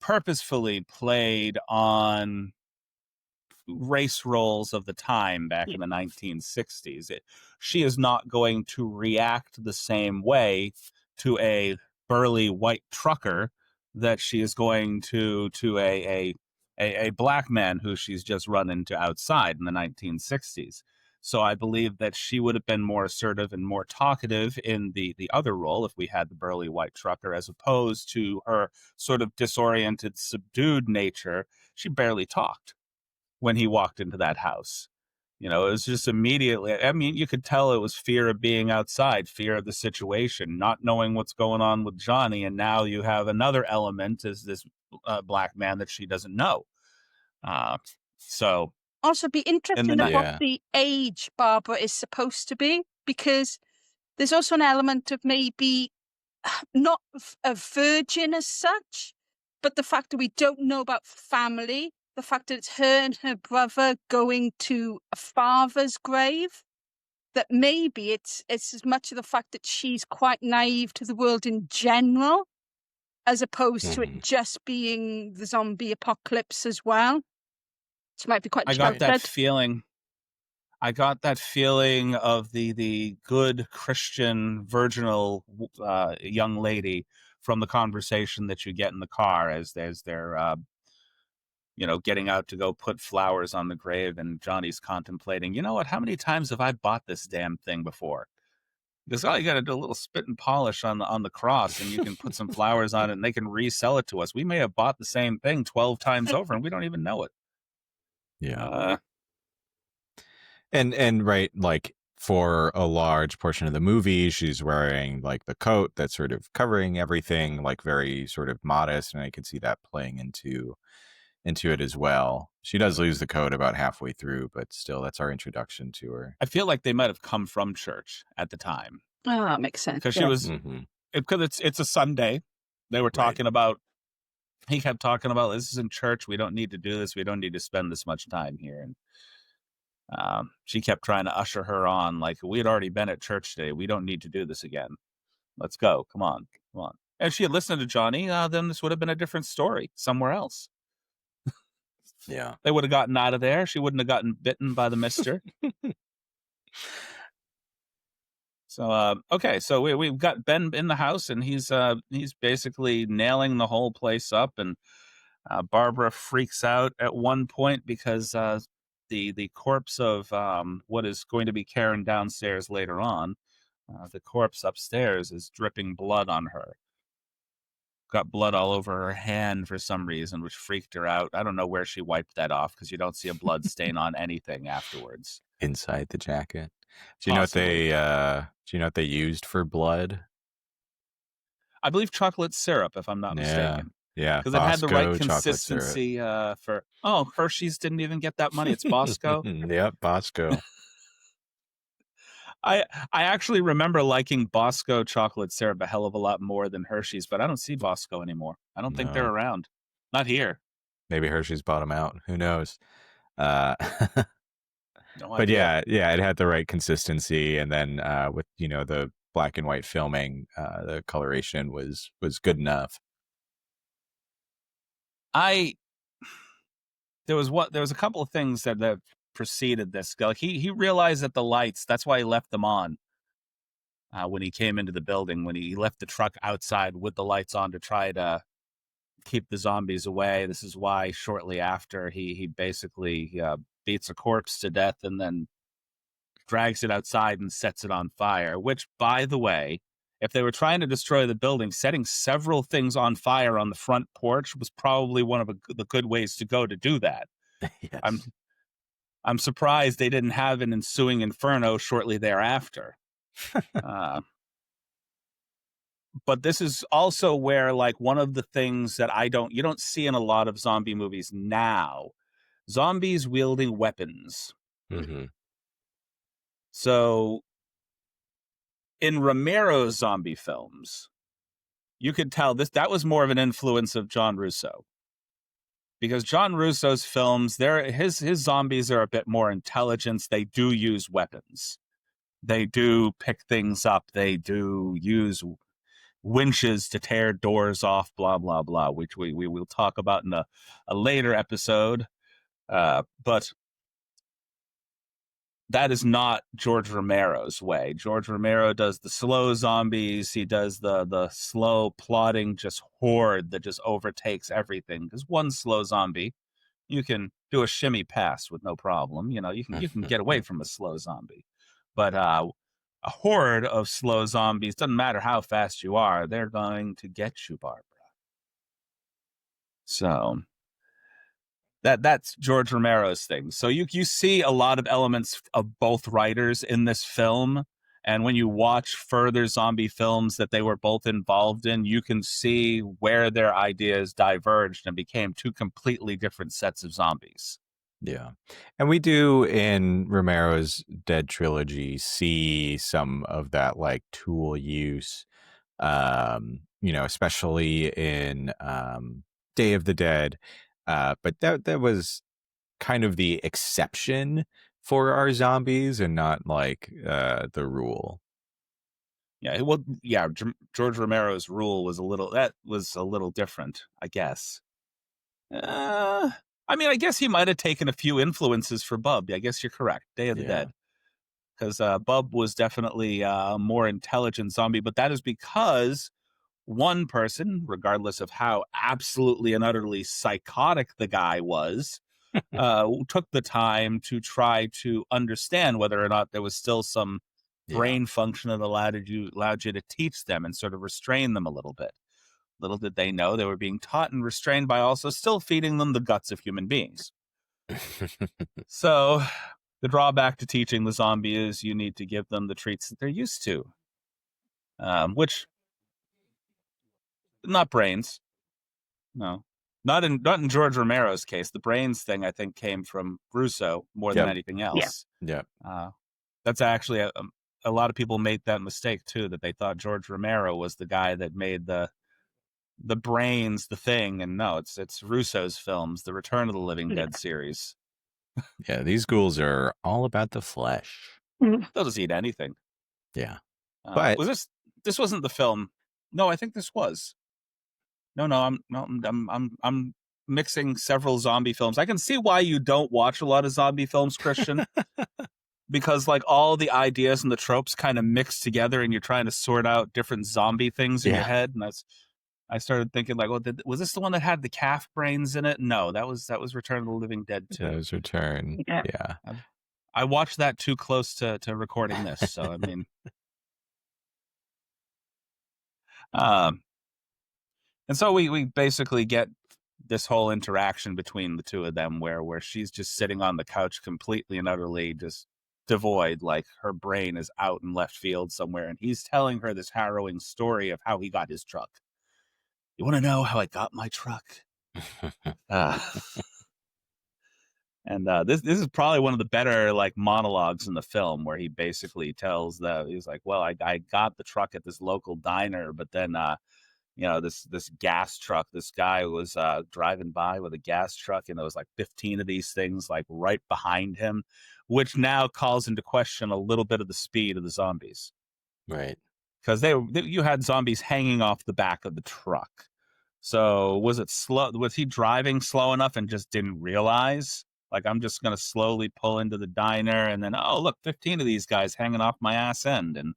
purposefully played on race roles of the time back in the 1960s. She is not going to react the same way to a burly white trucker that she is going to a black man who she's just run into outside in the 1960s. So I believe that she would have been more assertive and more talkative in the other role if we had the burly white trucker, as opposed to her sort of disoriented, subdued nature. She barely talked when he walked into that house. You know, it was just immediately, I mean, you could tell it was fear of being outside, fear of the situation, not knowing what's going on with Johnny. And now you have another element as this black man that she doesn't know. So Also, be in the interesting of night. what Yeah. the age Barbara is supposed to be, because there's also an element of maybe not a virgin as such, but the fact that we don't know about family, the fact that it's her and her brother going to a father's grave, that maybe it's as much of the fact that she's quite naive to the world in general, as opposed to it just being the zombie apocalypse as well. She might be quite I got that sheltered. feeling. I got that feeling of the good Christian virginal young lady from the conversation that you get in the car as they're getting out to go put flowers on the grave, and Johnny's contemplating, you know what, how many times have I bought this damn thing before? Because all you got to do a little spit and polish on the cross, and you can put some flowers on it, and they can resell it to us. We may have bought the same thing 12 times over, and we don't even know it. Yeah. And right, like for a large portion of the movie, she's wearing like the coat that's sort of covering everything, like very sort of modest, and I could see that playing into it as well. She does lose the coat about halfway through, but still, that's our introduction to her. I feel like they might have come from church at the time. Oh, that makes sense. Because she was, because it's a Sunday. They were talking about, he kept talking about, this is in church. We don't need to do this. We don't need to spend this much time here. And she kept trying to usher her on, like, we had already been at church today. We don't need to do this again. Let's go. Come on. Come on. And if she had listened to Johnny, then this would have been a different story somewhere else. Yeah. They would have gotten out of there. She wouldn't have gotten bitten by the mister. So, okay. So we've got Ben in the house, and he's basically nailing the whole place up. And Barbara freaks out at one point because the corpse of what is going to be Karen downstairs later on, the corpse upstairs is dripping blood on her. Got blood all over her hand for some reason, which freaked her out. I don't know where she wiped that off, because you don't see a blood stain on anything afterwards. Inside the jacket. Do you know what they used for blood? I believe chocolate syrup, if I'm not mistaken. Yeah, because it had the right Bosco chocolate consistency for. Oh, Hershey's didn't even get that money. It's Bosco. Yep, Bosco. I actually remember liking Bosco chocolate syrup a hell of a lot more than Hershey's, but I don't see Bosco anymore. I don't think they're No. around. Not here. Maybe Hershey's bought them out. Who knows? No But idea. yeah, it had the right consistency, and then with the black and white filming, the coloration was good enough. There was a couple of things that preceded this. Like he realized that the lights, that's why he left them on when he came into the building, when he left the truck outside with the lights on to try to keep the zombies away. This is why shortly after he basically beats a corpse to death and then drags it outside and sets it on fire, which, by the way, if they were trying to destroy the building, setting several things on fire on the front porch was probably one of the good ways to go to do that. Yes. I'm surprised they didn't have an ensuing inferno shortly thereafter. But this is also where, like, one of the things that you don't see in a lot of zombie movies now, zombies wielding weapons. Mm-hmm. So in Romero's zombie films, you could tell that was more of an influence of John Russo. Because John Russo's films, his zombies are a bit more intelligent. They do use weapons. They do pick things up. They do use winches to tear doors off, blah, blah, blah, which we will talk about in a later episode. But that is not George Romero's way. George Romero does the slow zombies. He does the slow plotting, just horde that just overtakes everything. Because one slow zombie, you can do a shimmy pass with no problem. You can get away from a slow zombie, but a horde of slow zombies, doesn't matter how fast you are, they're going to get you, Barbara. So that's George Romero's thing. So you see a lot of elements of both writers in this film, and when you watch further zombie films that they were both involved in, you can see where their ideas diverged and became two completely different sets of zombies. Yeah. And we do in Romero's Dead trilogy see some of that like tool use, especially in Day of the Dead. But that was kind of the exception for our zombies and not like the rule. Yeah, well, yeah, George Romero's rule was a little different, I guess. Uh, I mean, I guess he might have taken a few influences for Bub. I guess you're correct. Day of the Yeah. Dead, because Bub was definitely a more intelligent zombie, but that is because one person, regardless of how absolutely and utterly psychotic the guy was, took the time to try to understand whether or not there was still some Yeah. brain function that allowed you to teach them and sort of restrain them a little bit. Little did they know they were being taught and restrained by also still feeding them the guts of human beings. So the drawback to teaching the zombie is you need to give them the treats that they're used to, which not brains. No, not in George Romero's case. The brains thing I think came from Russo more than Yep. anything else. Yep. That's actually a lot of people made that mistake too, that they thought George Romero was the guy that made the brains the thing, and no, it's Russo's films, the Return of the Living Dead series. Yeah, these ghouls are all about the flesh. They'll just eat anything. Yeah. But Was this wasn't the film? No, I think this was. No, I'm mixing several zombie films. I can see why you don't watch a lot of zombie films, Christian, because like all the ideas and the tropes kind of mix together, and you're trying to sort out different zombie things in your head. And I started thinking like, well, was this the one that had the calf brains in it? No, that was Return of the Living Dead too. that was Return. Yeah. I watched that too close to recording this, so I mean, and so we basically get this whole interaction between the two of them where she's just sitting on the couch completely and utterly just devoid, like her brain is out in left field somewhere, and he's telling her this harrowing story of how he got his truck. You want to know how I got my truck? uh, and this is probably one of the better like monologues in the film, where he basically tells he's like, well, I got the truck at this local diner, but then this gas truck, this guy was driving by with a gas truck, and there was like 15 of these things like right behind him, which now calls into question a little bit of the speed of the zombies, Right. because you had zombies hanging off the back of the truck. So was it slow? Was he driving slow enough and just didn't realize? Like, I'm just going to slowly pull into the diner, and then, oh, look, 15 of these guys hanging off my ass end. And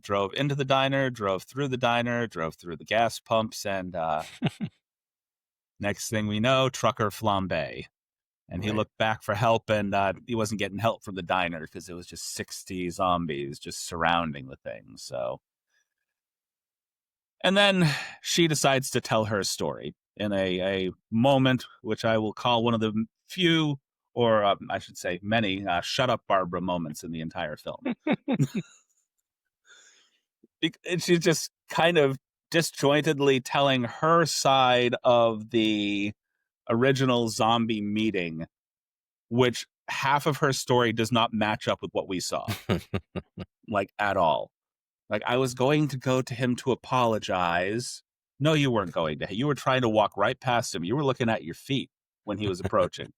drove into the diner, drove through the gas pumps, and next thing we know, trucker flambe. And he Right. looked back for help, and he wasn't getting help from the diner because it was just 60 zombies just surrounding the thing. So, and then she decides to tell her story in a moment which I will call one of the few, or I should say many, shut up Barbara moments in the entire film. And she's just kind of disjointedly telling her side of the original zombie meeting, which half of her story does not match up with what we saw, like at all. Like, I was going to go to him to apologize. No, you weren't going to. You were trying to walk right past him. You were looking at your feet when he was approaching.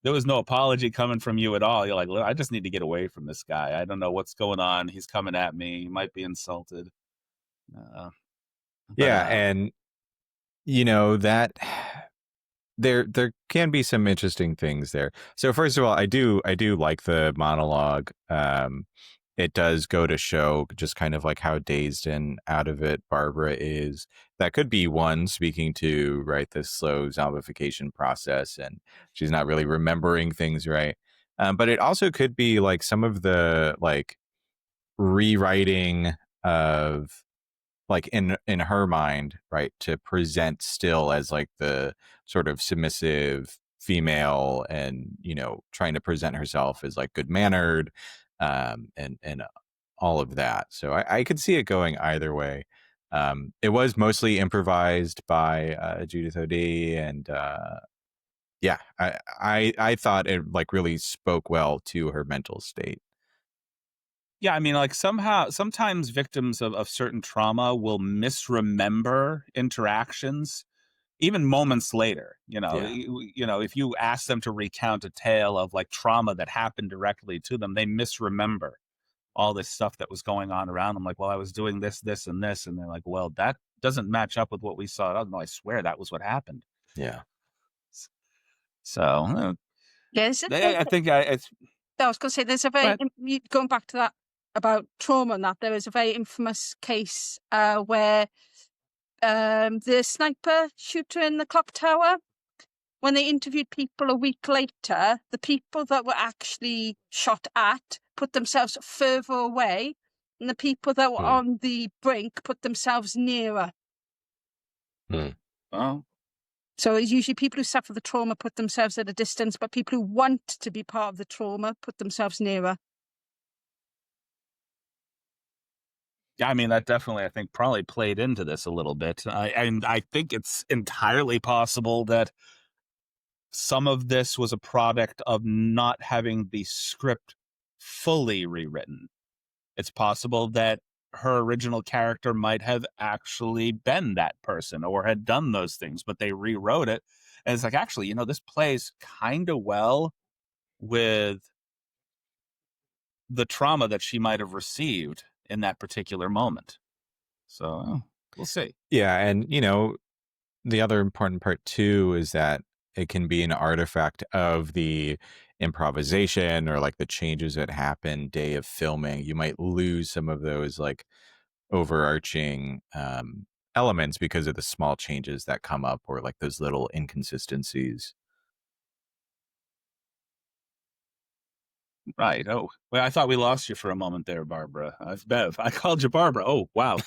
There was no apology coming from you at all. You're like, look, I just need to get away from this guy. I don't know what's going on. He's coming at me. He might be insulted. Yeah, and that there can be some interesting things there. So first of all, I do like the monologue. It does go to show just kind of like how dazed and out of it Barbara is. That could be one speaking to, right, this slow zombification process, and she's not really remembering things right. But it also could be like some of the like rewriting of, like, in her mind, right, to present still as like the sort of submissive female, and trying to present herself as like good mannered, and all of that. So I could see it going either way. It was mostly improvised by Judith O'Dea, and yeah, I thought it like really spoke well to her mental state. Yeah, I mean, like sometimes victims of certain trauma will misremember interactions, even moments later. Yeah. If you ask them to recount a tale of like trauma that happened directly to them, they misremember all this stuff that was going on around them. Like, well, I was doing this, this, and this, and they're like, well, that doesn't match up with what we saw. Oh, no, I swear that was what happened. Yeah. So, Yes, I think it's. I was going to say there's a Go very ahead. going back to that about trauma and that there is a very infamous case where the sniper shooter in the clock tower, when they interviewed people a week later, the people that were actually shot at put themselves further away, and the people that were on the brink put themselves nearer. Oh. So it's usually people who suffer the trauma put themselves at a distance, but people who want to be part of the trauma put themselves nearer. Yeah, I mean, that definitely, I think, probably played into this a little bit. And I think it's entirely possible that some of this was a product of not having the script fully rewritten. It's possible that her original character might have actually been that person or had done those things, but they rewrote it. And it's like, actually, this plays kind of well with the trauma that she might have received in that particular moment. So we'll see. Yeah, and the other important part too is that it can be an artifact of the improvisation or like the changes that happen day of filming. You might lose some of those like overarching elements because of the small changes that come up, or like those little inconsistencies. Right. Oh, well, I thought we lost you for a moment there, Barbara. Bev, I called you Barbara. Oh, wow.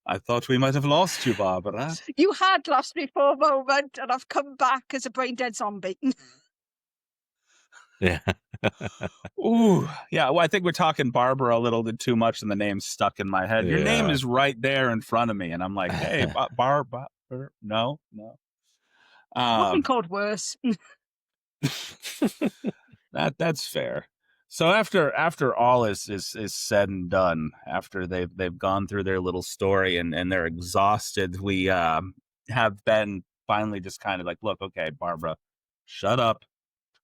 I thought we might have lost you, Barbara. You had lost me for a moment, and I've come back as a brain dead zombie. Yeah. Ooh, yeah. Well, I think we're talking Barbara a little bit too much, and the name's stuck in my head. Your name Yeah. is right there in front of me, and I'm like, hey, Barbara. No. I've been called worse. That's fair. So after all is said and done, after they've gone through their little story and they're exhausted, we have Ben finally just kind of like, look, okay, Barbara, shut up,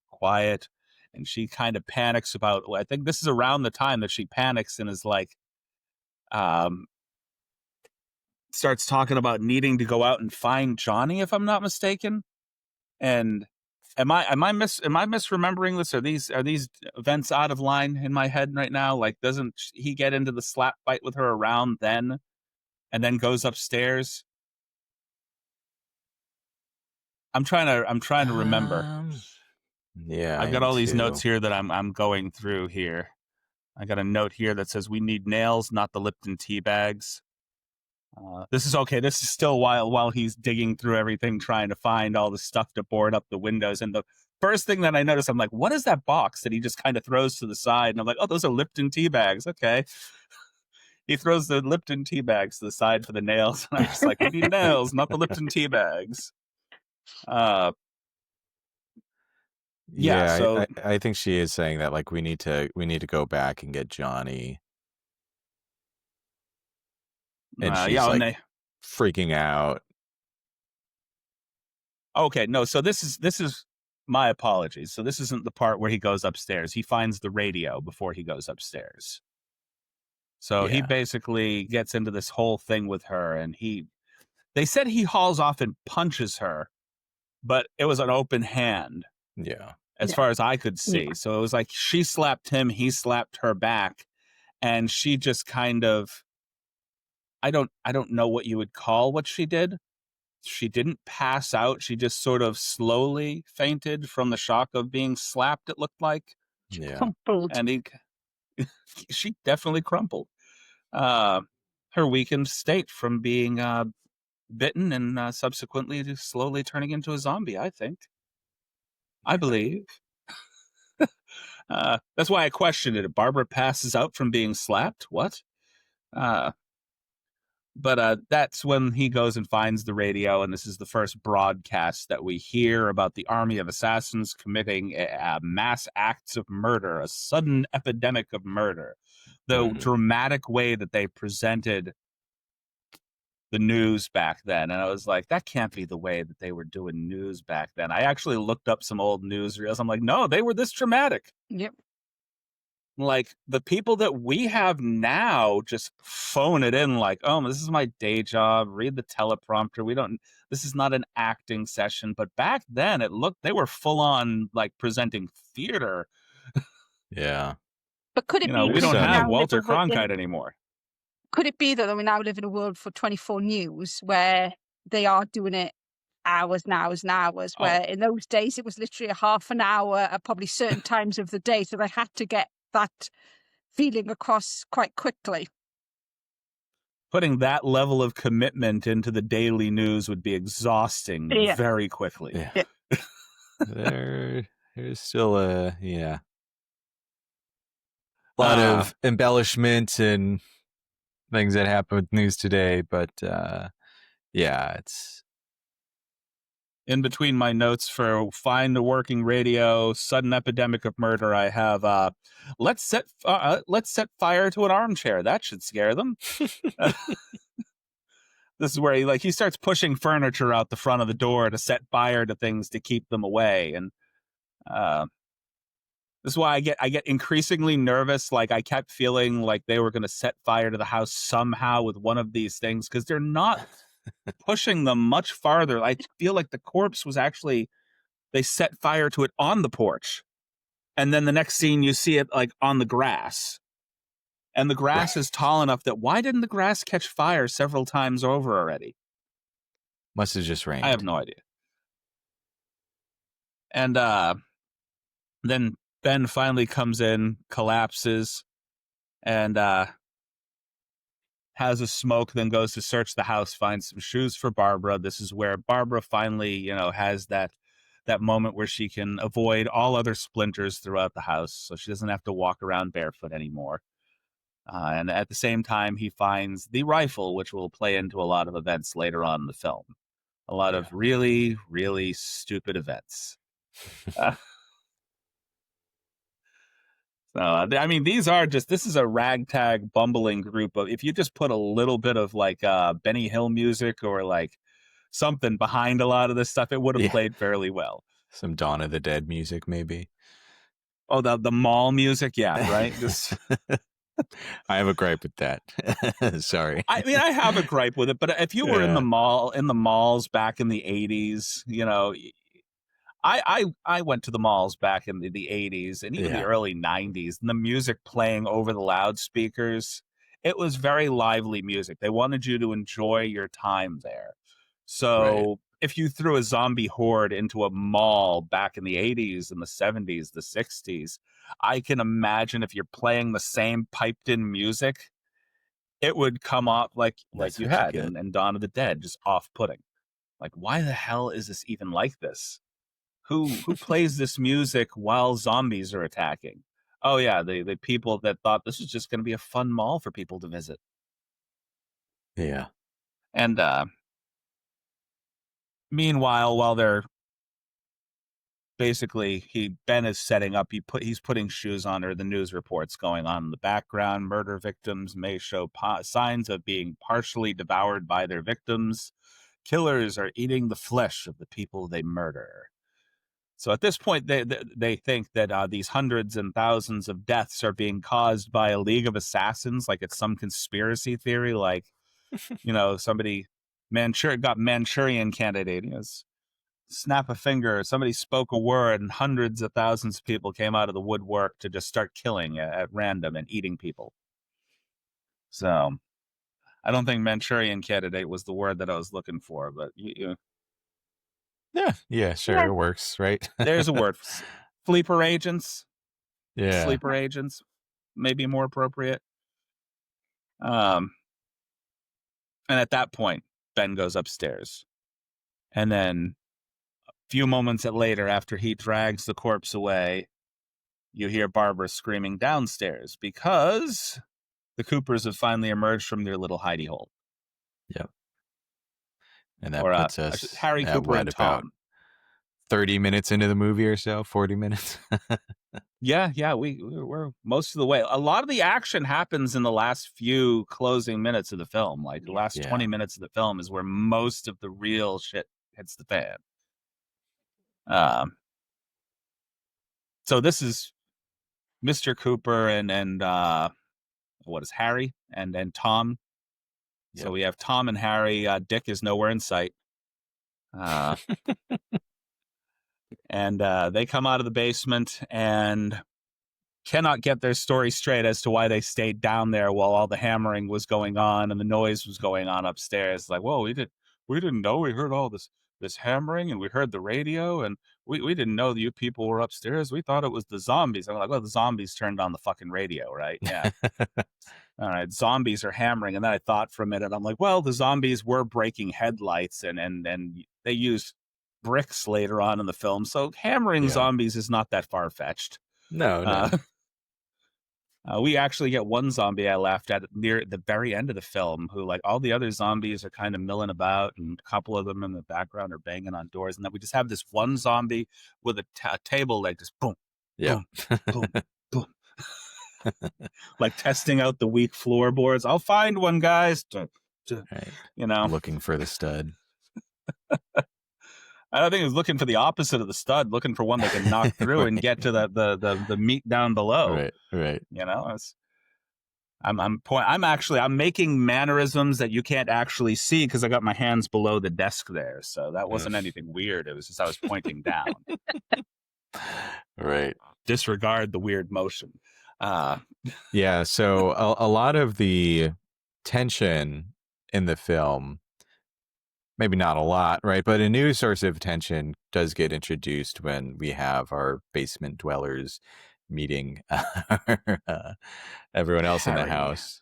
quiet. And she kind of panics about, I think this is around the time that she panics and is like, starts talking about needing to go out and find Johnny, if I'm not mistaken. And am I misremembering this? Are these events out of line in my head right now? Like, doesn't he get into the slap fight with her around then, and then goes upstairs? I'm trying to remember. Yeah, I've I got am all these notes too. here that I'm going through here. I got a note here that says we need nails, not the Lipton tea bags. This is okay. This is still while he's digging through everything, trying to find all the stuff to board up the windows. And the first thing that I noticed, I'm like, what is that box that he just kind of throws to the side? And I'm like, oh, those are Lipton tea bags. Okay. He throws the Lipton tea bags to the side for the nails. And I'm just like, we need nails, not the Lipton tea bags. Yeah. Yeah, So I think she is saying that like we need to go back and get Johnny, and she's yeah. like And they, freaking out. okay. No. So this is my apologies. So this isn't the part where he goes upstairs. He finds the radio before he goes upstairs. So he Yeah. basically gets into this whole thing with her, and they said he hauls off and punches her but it was an open hand Yeah. as Yeah. far as I could see. Yeah. So it was like she slapped him, he slapped her back, and she just kind of I don't know what you would call what she did. She didn't pass out. She just sort of slowly fainted from the shock of being slapped, it looked like. Yeah. Crumpled. And she definitely crumpled. Uh, her weakened state from being bitten and subsequently just slowly turning into a zombie, I think. I believe. That's why I questioned it. Barbara passes out from being slapped? What? Uh, but that's when he goes and finds the radio, and this is the first broadcast that we hear about the army of assassins committing mass acts of murder, a sudden epidemic of murder. The Mhm. dramatic way that they presented the news back then. And I was like, that can't be the way that they were doing news back then. I actually looked up some old newsreels. I'm like, no, they were this dramatic. Yep. Like the people that we have now just phone it in like, oh, this is my day job. Read the teleprompter. This is not an acting session. But back then they were full on like presenting theater. Yeah. But could it be We because don't we have now Walter live Cronkite anymore. could it be that we now live in a world for 24 news where they are doing it hours and hours and hours, Oh, where in those days it was literally a half an hour at probably certain times of the day, so they had to get that feeling across quite quickly. putting that level of commitment into the daily news would be exhausting Yeah. very quickly. Yeah. Yeah. There's still a lot of embellishment and things that happen with news today, but yeah, it's In between my notes for find a working radio, sudden epidemic of murder, I have let's set fire to an armchair. That should scare them. This is where he starts pushing furniture out the front of the door to set fire to things to keep them away, and this is why I get increasingly nervous. Like I kept feeling like they were going to set fire to the house somehow with one of these things because they're not pushing them much farther. I feel like the corpse was actually they set fire to it on the porch, and then the next scene you see it like on the grass, and the grass right. is tall enough that why didn't the grass catch fire several times over already? Must have just rained. I have no idea. And then Ben finally comes in, collapses, and has a smoke, then goes to search the house, finds some shoes for Barbara. This is where Barbara finally, has that moment where she can avoid all other splinters throughout the house, so she doesn't have to walk around barefoot anymore. And at the same time, he finds the rifle, which will play into a lot of events later on in the film. A lot of really, really stupid events. So, I mean, this is a ragtag bumbling group of, if you just put a little bit of like Benny Hill music or like something behind a lot of this stuff, it would have played fairly well. Some Dawn of the Dead music, maybe. Oh, the mall music. Yeah. Right. I have a gripe with that. Sorry. I mean, I have a gripe with it, but if you were in the malls back in the 80s, I went to the malls back in the 80s and even the early 90s, and the music playing over the loudspeakers, it was very lively music. They wanted you to enjoy your time there. So if you threw a zombie horde into a mall back in the 80s and the 70s, the 60s, I can imagine if you're playing the same piped in music, it would come off like you had in Dawn of the Dead, just off-putting. Like, why the hell is this even like this? Who plays this music while zombies are attacking? Oh yeah, the people that thought this was just going to be a fun mall for people to visit. Yeah. And meanwhile, while they're basically Ben is setting up, he's putting shoes on her. The news reports going on in the background. Murder victims may show signs of being partially devoured by their victims. Killers are eating the flesh of the people they murder. So at this point, they think that these hundreds and thousands of deaths are being caused by a league of assassins, like it's some conspiracy theory, like somebody got Manchurian Candidate. snap a finger, somebody spoke a word, and hundreds of thousands of people came out of the woodwork to just start killing at random and eating people. So I don't think Manchurian Candidate was the word that I was looking for, but Yeah, sure, Yeah. it works, right? there's a word. Sleeper agents. Yeah. Sleeper agents, maybe more appropriate. And at that point, Ben goes upstairs. And then a few moments later, after he drags the corpse away, you hear Barbara screaming downstairs because the Coopers have finally emerged from their little hidey hole. Yep. And that Or puts us Harry at Cooper what, and about Tom. 30 minutes into the movie or so, 40 minutes. Yeah, we're most of the way. A lot of the action happens in the last few closing minutes of the film. Like the last 20 Yeah. minutes of the film is where most of the real shit hits the fan. So this is Mr. Cooper and what is Harry and Tom. Yep. So we have Tom and Harry. Dick is nowhere in sight. And they come out of the basement and cannot get their story straight as to why they stayed down there while all the hammering was going on and the noise was going on upstairs. Like, whoa, we didn't know. We heard all this hammering and we heard the radio and we didn't know that you people were upstairs. We thought it was the zombies. I'm like, well, the zombies turned on the fucking radio, right? Yeah. All right, zombies are hammering. And then I thought for a minute, I'm like, well, the zombies were breaking headlights and they used bricks later on in the film. So hammering Yeah. zombies is not that far-fetched. No. We actually get one zombie I laughed at near the very end of the film who, like, all the other zombies are kind of milling about and a couple of them in the background are banging on doors. And then we just have this one zombie with a table leg just boom, Yeah. boom, boom, boom. Like testing out the weak floorboards. I'll find one, guys. Right. You know, Looking for the stud. I don't think he was looking for the opposite of the stud, looking for one they can knock through and get to the meat down below. Right. You know, I'm making mannerisms that you can't actually see because I got my hands below the desk there. So that wasn't anything weird. It was just I was pointing down. Right. Disregard the weird motion. Yeah. So a lot of the tension in the film, maybe not a lot, right? But a new source of tension does get introduced when we have our basement dwellers meeting everyone else in the Harry. house.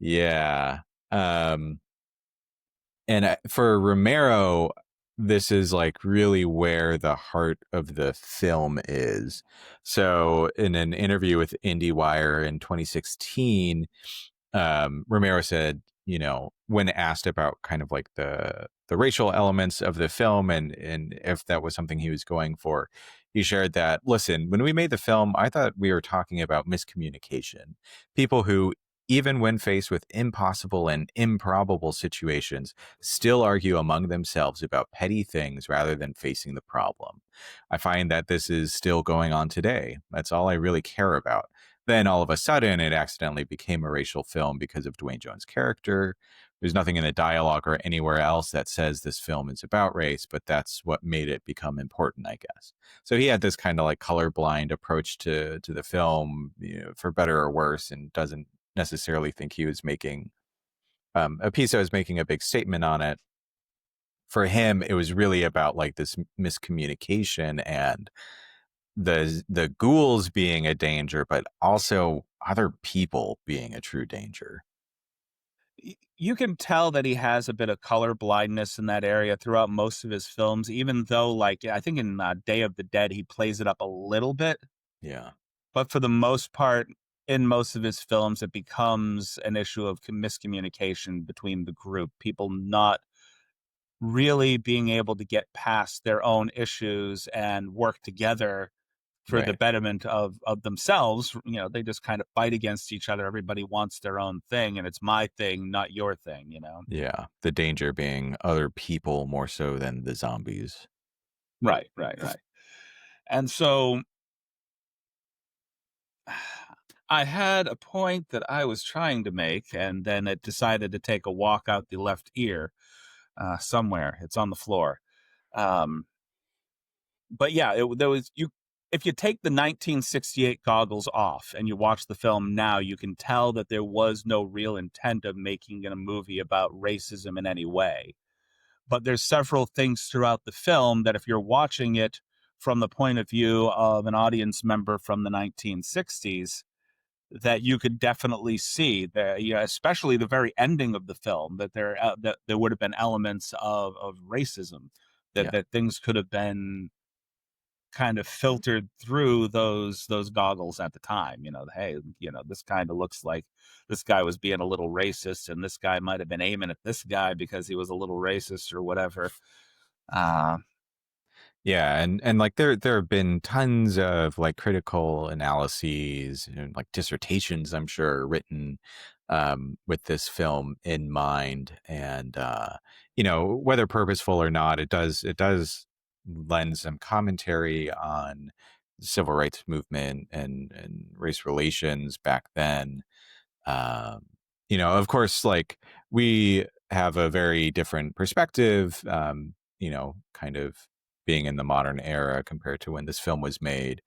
Yeah. And for Romero, this is like really where the heart of the film is. So in an interview with IndieWire in 2016, Romero said, you know, when asked about kind of like the racial elements of the film and if that was something he was going for, he shared that, listen, when we made the film, I thought we were talking about miscommunication. People who, even when faced with impossible and improbable situations, still argue among themselves about petty things rather than facing the problem. I find that this is still going on today. That's all I really care about. Then all of a sudden, it accidentally became a racial film because of Dwayne Jones' character. There's nothing in the dialogue or anywhere else that says this film is about race, but that's what made it become important, I guess. So he had this kind of like colorblind approach to the film, you know, for better or worse, and doesn't necessarily think he was making a piece that was making a big statement on it. For him, it was really about like this miscommunication and the ghouls being a danger, but also other people being a true danger. You can tell that he has a bit of color blindness in that area throughout most of his films, even though, like, I think in Day of the Dead, he plays it up a little bit. Yeah. But for the most part, in most of his films, it becomes an issue of miscommunication between the group, people not really being able to get past their own issues and work together for the Right. betterment of themselves. You know, they just kind of fight against each other. Everybody wants their own thing, and it's my thing, not your thing, you know? Yeah. The danger being other people more so than the zombies. Right. And so I had a point that I was trying to make, and then it decided to take a walk out the left ear somewhere. It's on the floor. but yeah, there was you. If you take the 1968 goggles off and you watch the film now, you can tell that there was no real intent of making a movie about racism in any way. But there's several things throughout the film that if you're watching it from the point of view of an audience member from the 1960s, that you could definitely see that, especially the very ending of the film, that there would have been elements of racism, Yeah. that things could have been kind of filtered through those goggles at the time. Hey, this kind of looks like this guy was being a little racist, and this guy might have been aiming at this guy because he was a little racist or whatever. Yeah, and like there have been tons of like critical analyses and like dissertations, I'm sure, written with this film in mind, and whether purposeful or not, it does lend some commentary on the civil rights movement and race relations back then. Um, of course, like we have a very different perspective, kind of being in the modern era compared to when this film was made.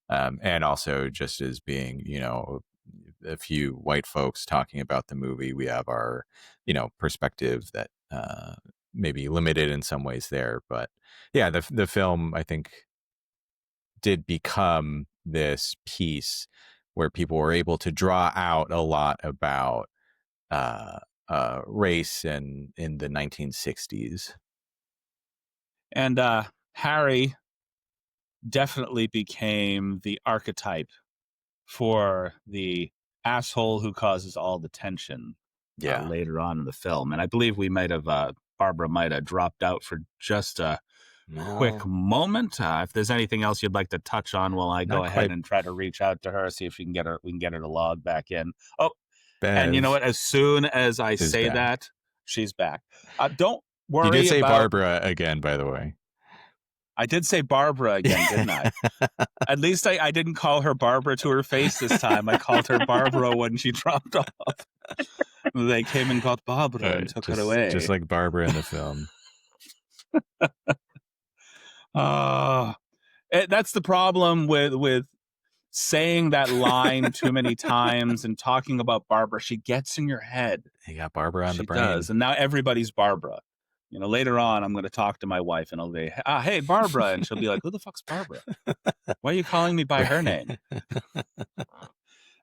And also just as being, a few white folks talking about the movie, we have our, perspective that maybe limited in some ways there. But yeah, the film, I think, did become this piece where people were able to draw out a lot about uh, race in the 1960s. And Harry definitely became the archetype for the asshole who causes all the tension Yeah. later on in the film. And I believe Barbara might have dropped out for just a quick moment. If there's anything else you'd like to touch on while I go ahead and try to reach out to her, see if we can get her to log back in. Oh, Bev, and you know what? As soon as I say back. that, she's back. Don't worry. You did say about Barbara again, by the way. I did say Barbara again, didn't I? At least I didn't call her Barbara to her face this time. I called her Barbara when she dropped off. They came and got Barbara and took her away. Just like Barbara in the film. That's the problem with saying that line too many times and talking about Barbara. She gets in your head. You got Barbara on the brain. She does, and now everybody's Barbara. Later on, I'm going to talk to my wife and I'll be, hey, Barbara. And she'll be like, who the fuck's Barbara? Why are you calling me by her name?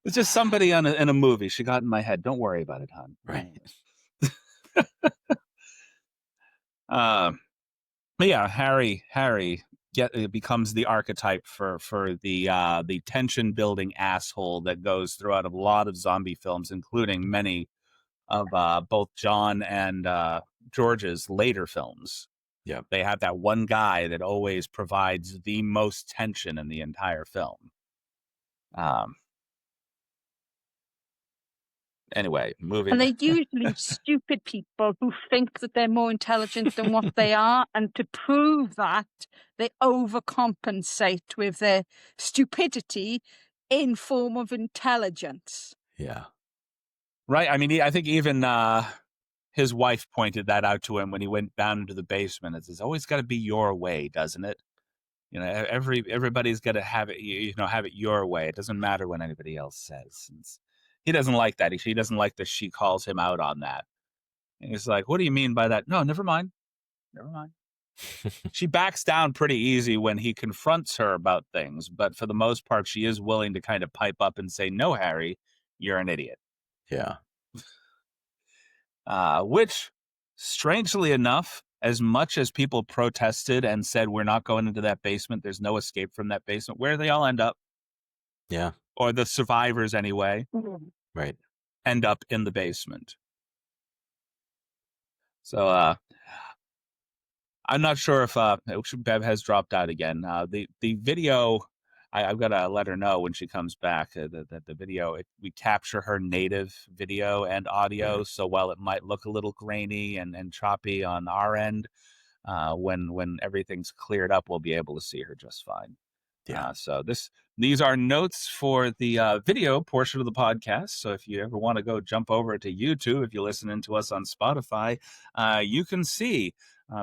It's just somebody in a movie. She got in my head. Don't worry about it, hon. Right. But yeah, Harry becomes the archetype for the tension building asshole that goes throughout a lot of zombie films, including many of both John and George's later films. Yeah, they have that one guy that always provides the most tension in the entire film. Anyway, moving. And they're usually stupid people who think that they're more intelligent than what they are, and to prove that, they overcompensate with their stupidity in form of intelligence. Yeah. Right. I mean, I think even his wife pointed that out to him when he went down into the basement. It's always got to be your way, doesn't it? Everybody's got to have it, have it your way. It doesn't matter what anybody else says. He doesn't like that. He doesn't like that she calls him out on that. And he's like, what do you mean by that? No, never mind. She backs down pretty easy when he confronts her about things. But for the most part, she is willing to kind of pipe up and say, no, Harry, you're an idiot. Yeah. Which, strangely enough, as much as people protested and said, we're not going into that basement, there's no escape from that basement, where they all end up. Yeah. Or the survivors anyway. Right. End up in the basement. So I'm not sure if Bev has dropped out again. The video, I've got to let her know when she comes back that the video, we capture her native video and audio. So while it might look a little grainy and choppy on our end, when everything's cleared up, we'll be able to see her just fine. Yeah. So these are notes for the video portion of the podcast. So if you ever want to go jump over to YouTube, if you're listening to us on Spotify, you can see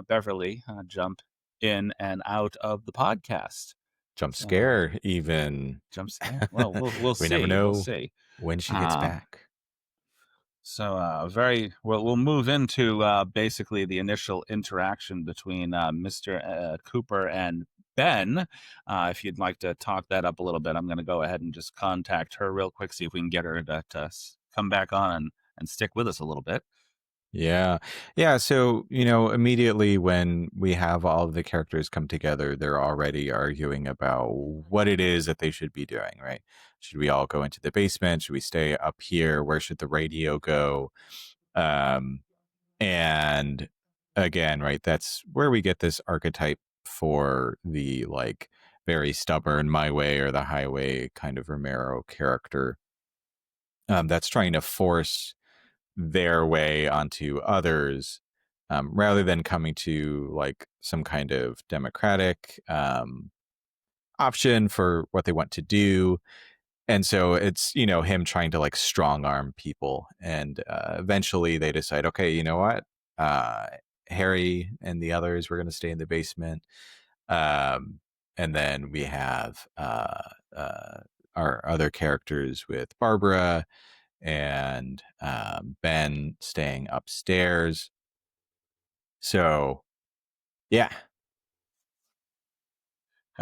Beverly jump in and out of the podcast. Jump So scare, even. jumps. Well, we'll We never see. We'll know see. when she gets Um, back. So we'll move into basically the initial interaction between Mr. Cooper and Ben. If you'd like to talk that up a little bit, I'm going to go ahead and just contact her real quick, see if we can get her to come back on and stick with us a little bit. Yeah. Yeah. So, immediately when we have all of the characters come together, they're already arguing about what it is that they should be doing, right? Should we all go into the basement? Should we stay up here? Where should the radio go? Um, and again, right, that's where we get this archetype for the like very stubborn my way or the highway kind of Romero character, that's trying to force their way onto others, rather than coming to like some kind of democratic option for what they want to do. And so it's, him trying to like strong arm people. And eventually they decide, okay, you know what? Uh, Harry and the others, we're going to stay in the basement. Um, and then we have our other characters with Barbara and Ben staying upstairs. So, yeah.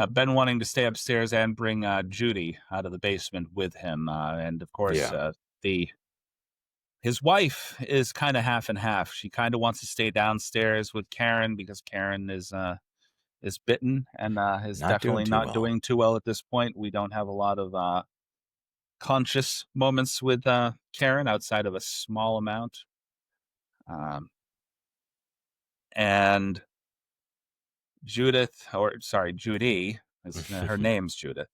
Ben wanting to stay upstairs and bring Judy out of the basement with him, and of course Yeah. the his wife is kind of half and half. She kind of wants to stay downstairs with Karen because Karen is bitten and is Not doing definitely too not well. doing too well at this point. We don't have a lot of conscious moments with Karen outside of a small amount. And Judy, her name's Judith.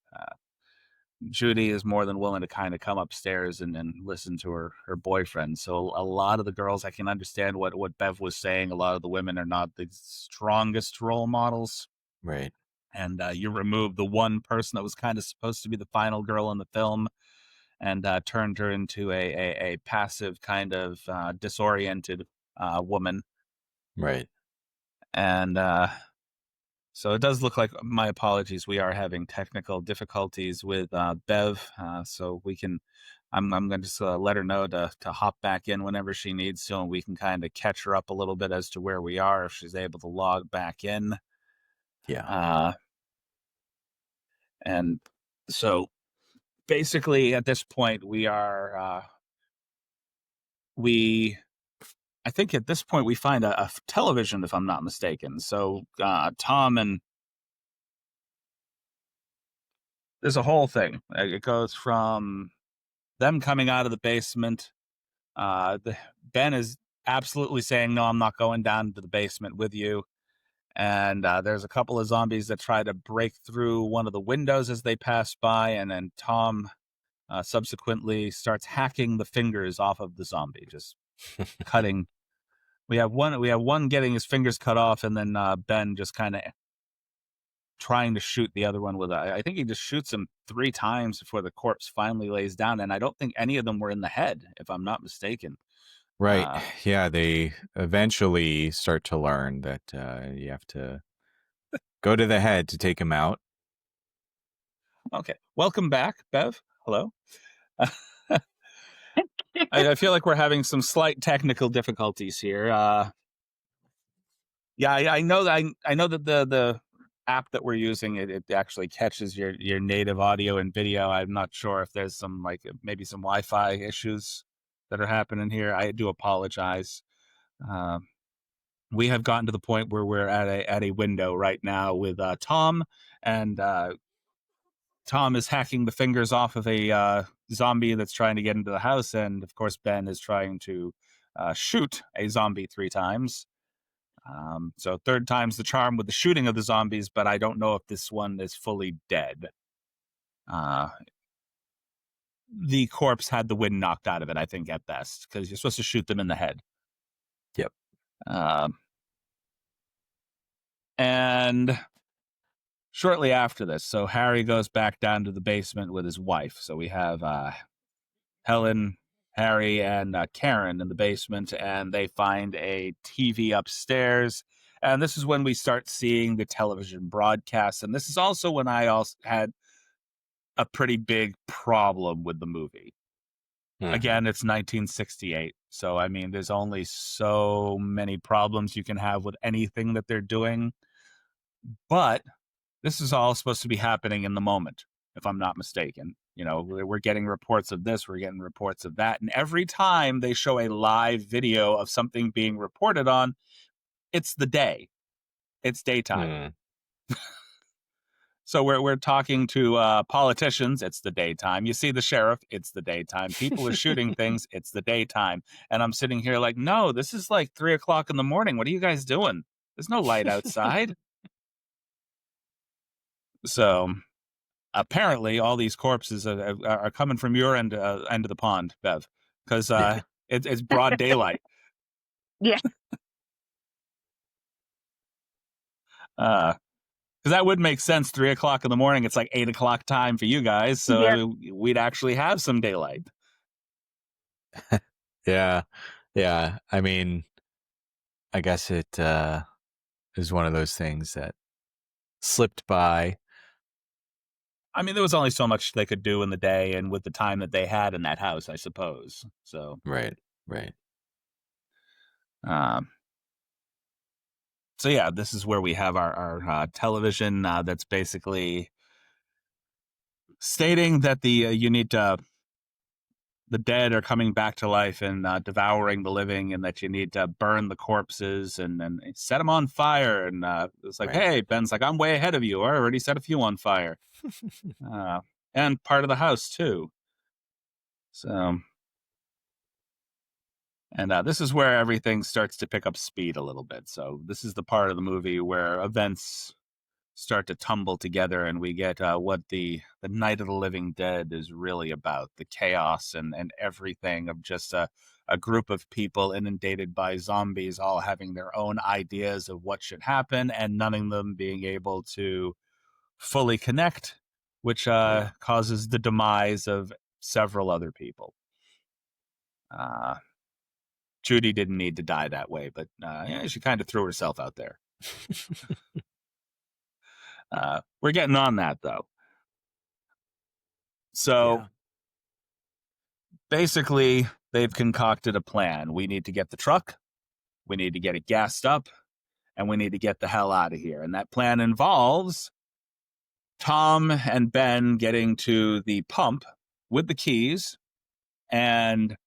Judy is more than willing to kind of come upstairs and listen to her boyfriend. So a lot of the girls, I can understand what Bev was saying. A lot of the women are not the strongest role models. Right. And you remove the one person that was kind of supposed to be the final girl in the film and turned her into a passive kind of disoriented woman. Right. And so it does look like, my apologies, we are having technical difficulties with Bev. So we can, I'm going to just let her know to hop back in whenever she needs to, and we can kind of catch her up a little bit as to where we are if she's able to log back in. Yeah. And so basically at this point we are, I think at this point we find a television, if I'm not mistaken. So Tom and there's a whole thing. It goes from them coming out of the basement. Ben is absolutely saying, "No, I'm not going down to the basement with you." And there's a couple of zombies that try to break through one of the windows as they pass by, and then Tom subsequently starts hacking the fingers off of the zombie, just cutting. We have one getting his fingers cut off, and then Ben just kind of trying to shoot the other one with I think he just shoots him 3 times before the corpse finally lays down, and I don't think any of them were in the head, if I'm not mistaken. Right. Uh, Yeah. They eventually start to learn that you have to go to the head to take him out. okay. Welcome back, Bev. Hello. I feel like we're having some slight technical difficulties here. Yeah, I know that I know that the app that we're using, it actually catches your native audio and video. I'm not sure if there's some like maybe some Wi-Fi issues that are happening here. I do apologize. Um, we have gotten to the point where we're at a window right now with Tom, and Tom is hacking the fingers off of a zombie that's trying to get into the house, and of course Ben is trying to shoot a zombie 3 times. So 3rd time's the charm with the shooting of the zombies, but I don't know if this one is fully dead. The corpse had the wind knocked out of it, I think, at best, because you're supposed to shoot them in the head. Yep. And shortly after this, so Harry goes back down to the basement with his wife. So we have Helen, Harry, and Karen in the basement, and they find a TV upstairs. And this is when we start seeing the television broadcasts. And this is also when I also had a pretty big problem with the movie. Again, it's 1968. So, I mean, there's only so many problems you can have with anything that they're doing. But this is all supposed to be happening in the moment, if I'm not mistaken. You know, we're getting reports of this, we're getting reports of that. And every time they show a live video of something being reported on, it's the day. It's daytime. So we're talking to politicians, it's the daytime. You see the sheriff, it's the daytime. People are shooting things, it's the daytime. And I'm sitting here like, no, this is like 3 o'clock in the morning. What are you guys doing? There's no light outside. So apparently all these corpses are coming from your end of the pond, Bev, because it's broad daylight. Yeah. Because that would make sense. 3 o'clock in the morning, it's like 8 o'clock time for you guys. So Yeah. I mean, we'd actually have some daylight. Yeah. I mean, I guess it is one of those things that slipped by. I mean, there was only so much they could do in the day and with the time that they had in that house, I suppose. So, Right. So yeah, this is where we have our television that's basically stating that the dead are coming back to life and devouring the living, and that you need to burn the corpses and set them on fire. And it's like, Right. hey, Ben's like, I'm way ahead of you. I already set a few on fire. And part of the house too. So, and this is where everything starts to pick up speed a little bit. So this is the part of the movie where events start to tumble together, and we get what the Night of the Living Dead is really about: the chaos and everything of just a group of people inundated by zombies, all having their own ideas of what should happen, and none of them being able to fully connect, which causes the demise of several other people. Judy didn't need to die that way, but yeah, she kind of threw herself out there. We're getting on that, though. So basically, they've concocted a plan. We need to get the truck, we need to get it gassed up, and we need to get the hell out of here. And that plan involves Tom and Ben getting to the pump with the keys, and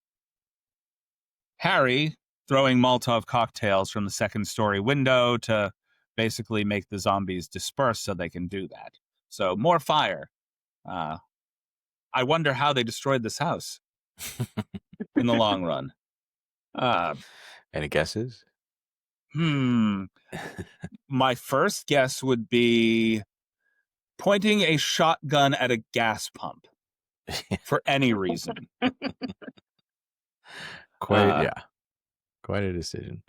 Harry throwing Molotov cocktails from the second-story window to basically make the zombies disperse so they can do that. So more fire. I wonder how they destroyed this house in the long run. Any guesses? My first guess would be pointing a shotgun at a gas pump for any reason. Quite a decision.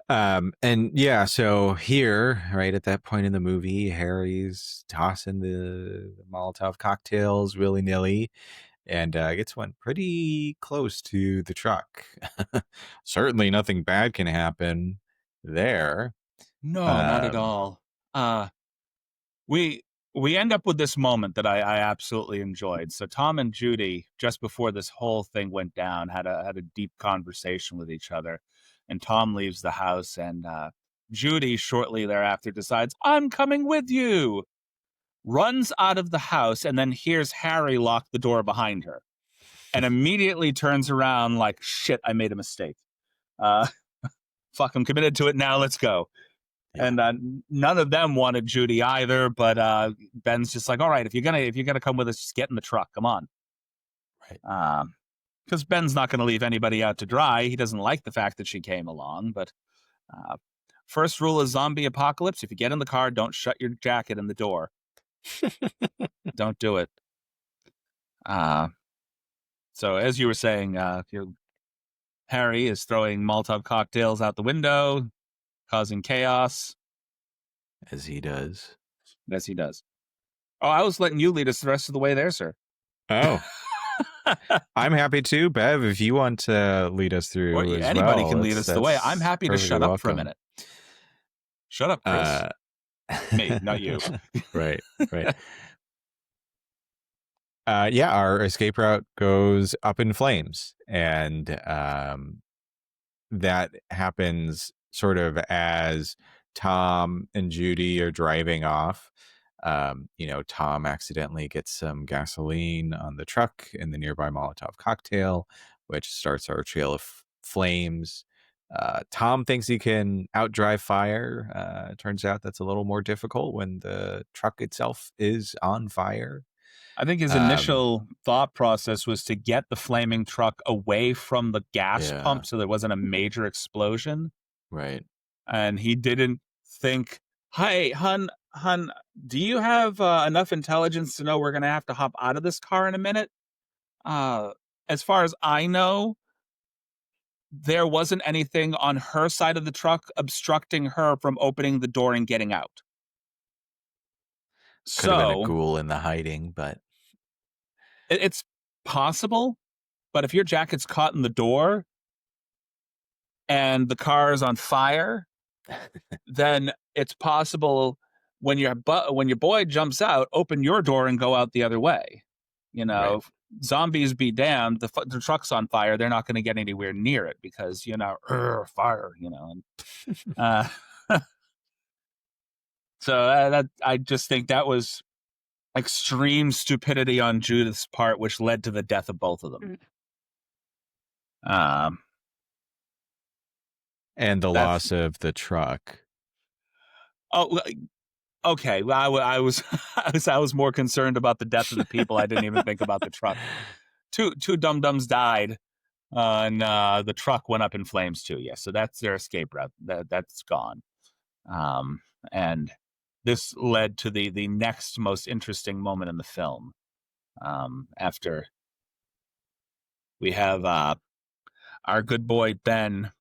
And yeah, so here, right at that point in the movie, Harry's tossing the Molotov cocktails willy-nilly and gets one pretty close to the truck. Certainly nothing bad can happen there. No, not at all. We end up with this moment that I absolutely enjoyed. So Tom and Judy, just before this whole thing went down, had a deep conversation with each other. And Tom leaves the house, and Judy shortly thereafter decides, I'm coming with you. Runs out of the house and then hears Harry lock the door behind her, and immediately turns around like, shit, I made a mistake. Fuck, I'm committed to it now. Let's go. Yeah. And none of them wanted Judy either, but Ben's just like, all right, if you're gonna come with us, just get in the truck. Come on. Right. Because Ben's not going to leave anybody out to dry. He doesn't like the fact that she came along. But first rule of zombie apocalypse: if you get in the car, don't shut your jacket in the door. Don't do it. So as you were saying, Harry is throwing Molotov cocktails out the window, causing chaos. As he does. Yes, he does. Oh, I was letting you lead us the rest of the way there, sir. Oh. I'm happy to, Bev, if you want to lead us through. Or anybody can lead us the way. I'm happy to shut up for a minute. Shut up, Chris. Uh, Me, not you. Right, right. Yeah, our escape route goes up in flames, and that happens sort of as Tom and Judy are driving off. Tom accidentally gets some gasoline on the truck in the nearby Molotov cocktail, which starts our trail of flames. Tom thinks he can outdrive fire. Turns out that's a little more difficult when the truck itself is on fire. I think his Um, initial thought process was to get the flaming truck away from the gas yeah, pump so there wasn't a major explosion. right. And he didn't think, hey, hun, do you have enough intelligence to know we're going to have to hop out of this car in a minute? Uh, as far as I know, there wasn't anything on her side of the truck obstructing her from opening the door and getting out. Could have been a So ghoul in the hiding, but it's possible, but if your jacket's caught in the door and the car is on fire, then it's possible when your boy jumps out, open your door and go out the other way. right. Zombies be damned. The truck's on fire. They're not going to get anywhere near it because fire. And, uh, so that I just think that was extreme stupidity on Judith's part, which led to the death of both of them. Um, And the that's loss of the truck. oh okay. Well, I was I was more concerned about the death of the people. I didn't even think about the truck. Two dum-dums died, and the truck went up in flames too. Yeah, so that's their escape route. That's gone. And this led to the next most interesting moment in the film. After we have our good boy Ben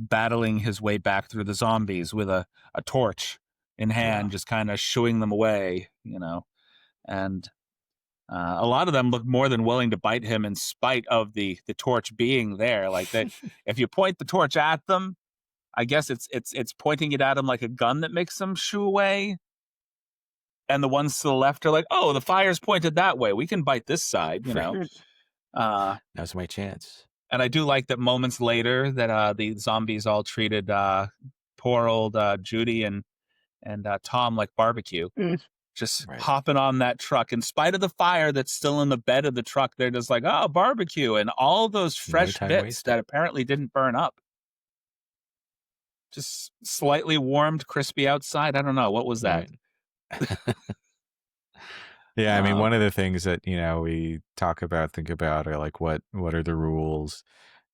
battling his way back through the zombies with a torch in hand, just kind of shooing them away, and a lot of them look more than willing to bite him in spite of the torch being there. Like that, if you point the torch at them, I guess it's pointing it at them like a gun that makes them shoo away. And the ones to the left are like, oh, the fire's pointed that way. We can bite this side, Now's my chance. And I do like that moments later that the zombies all treated poor old Judy and Tom like barbecue. Just hopping on that truck in spite of the fire that's still in the bed of the truck. They're just like, oh, barbecue, and all those fresh bits wasted that apparently didn't burn up. Just slightly warmed, crispy outside. I don't know. What was that? Yeah, I mean, one of the things that, we think about are like, what are the rules?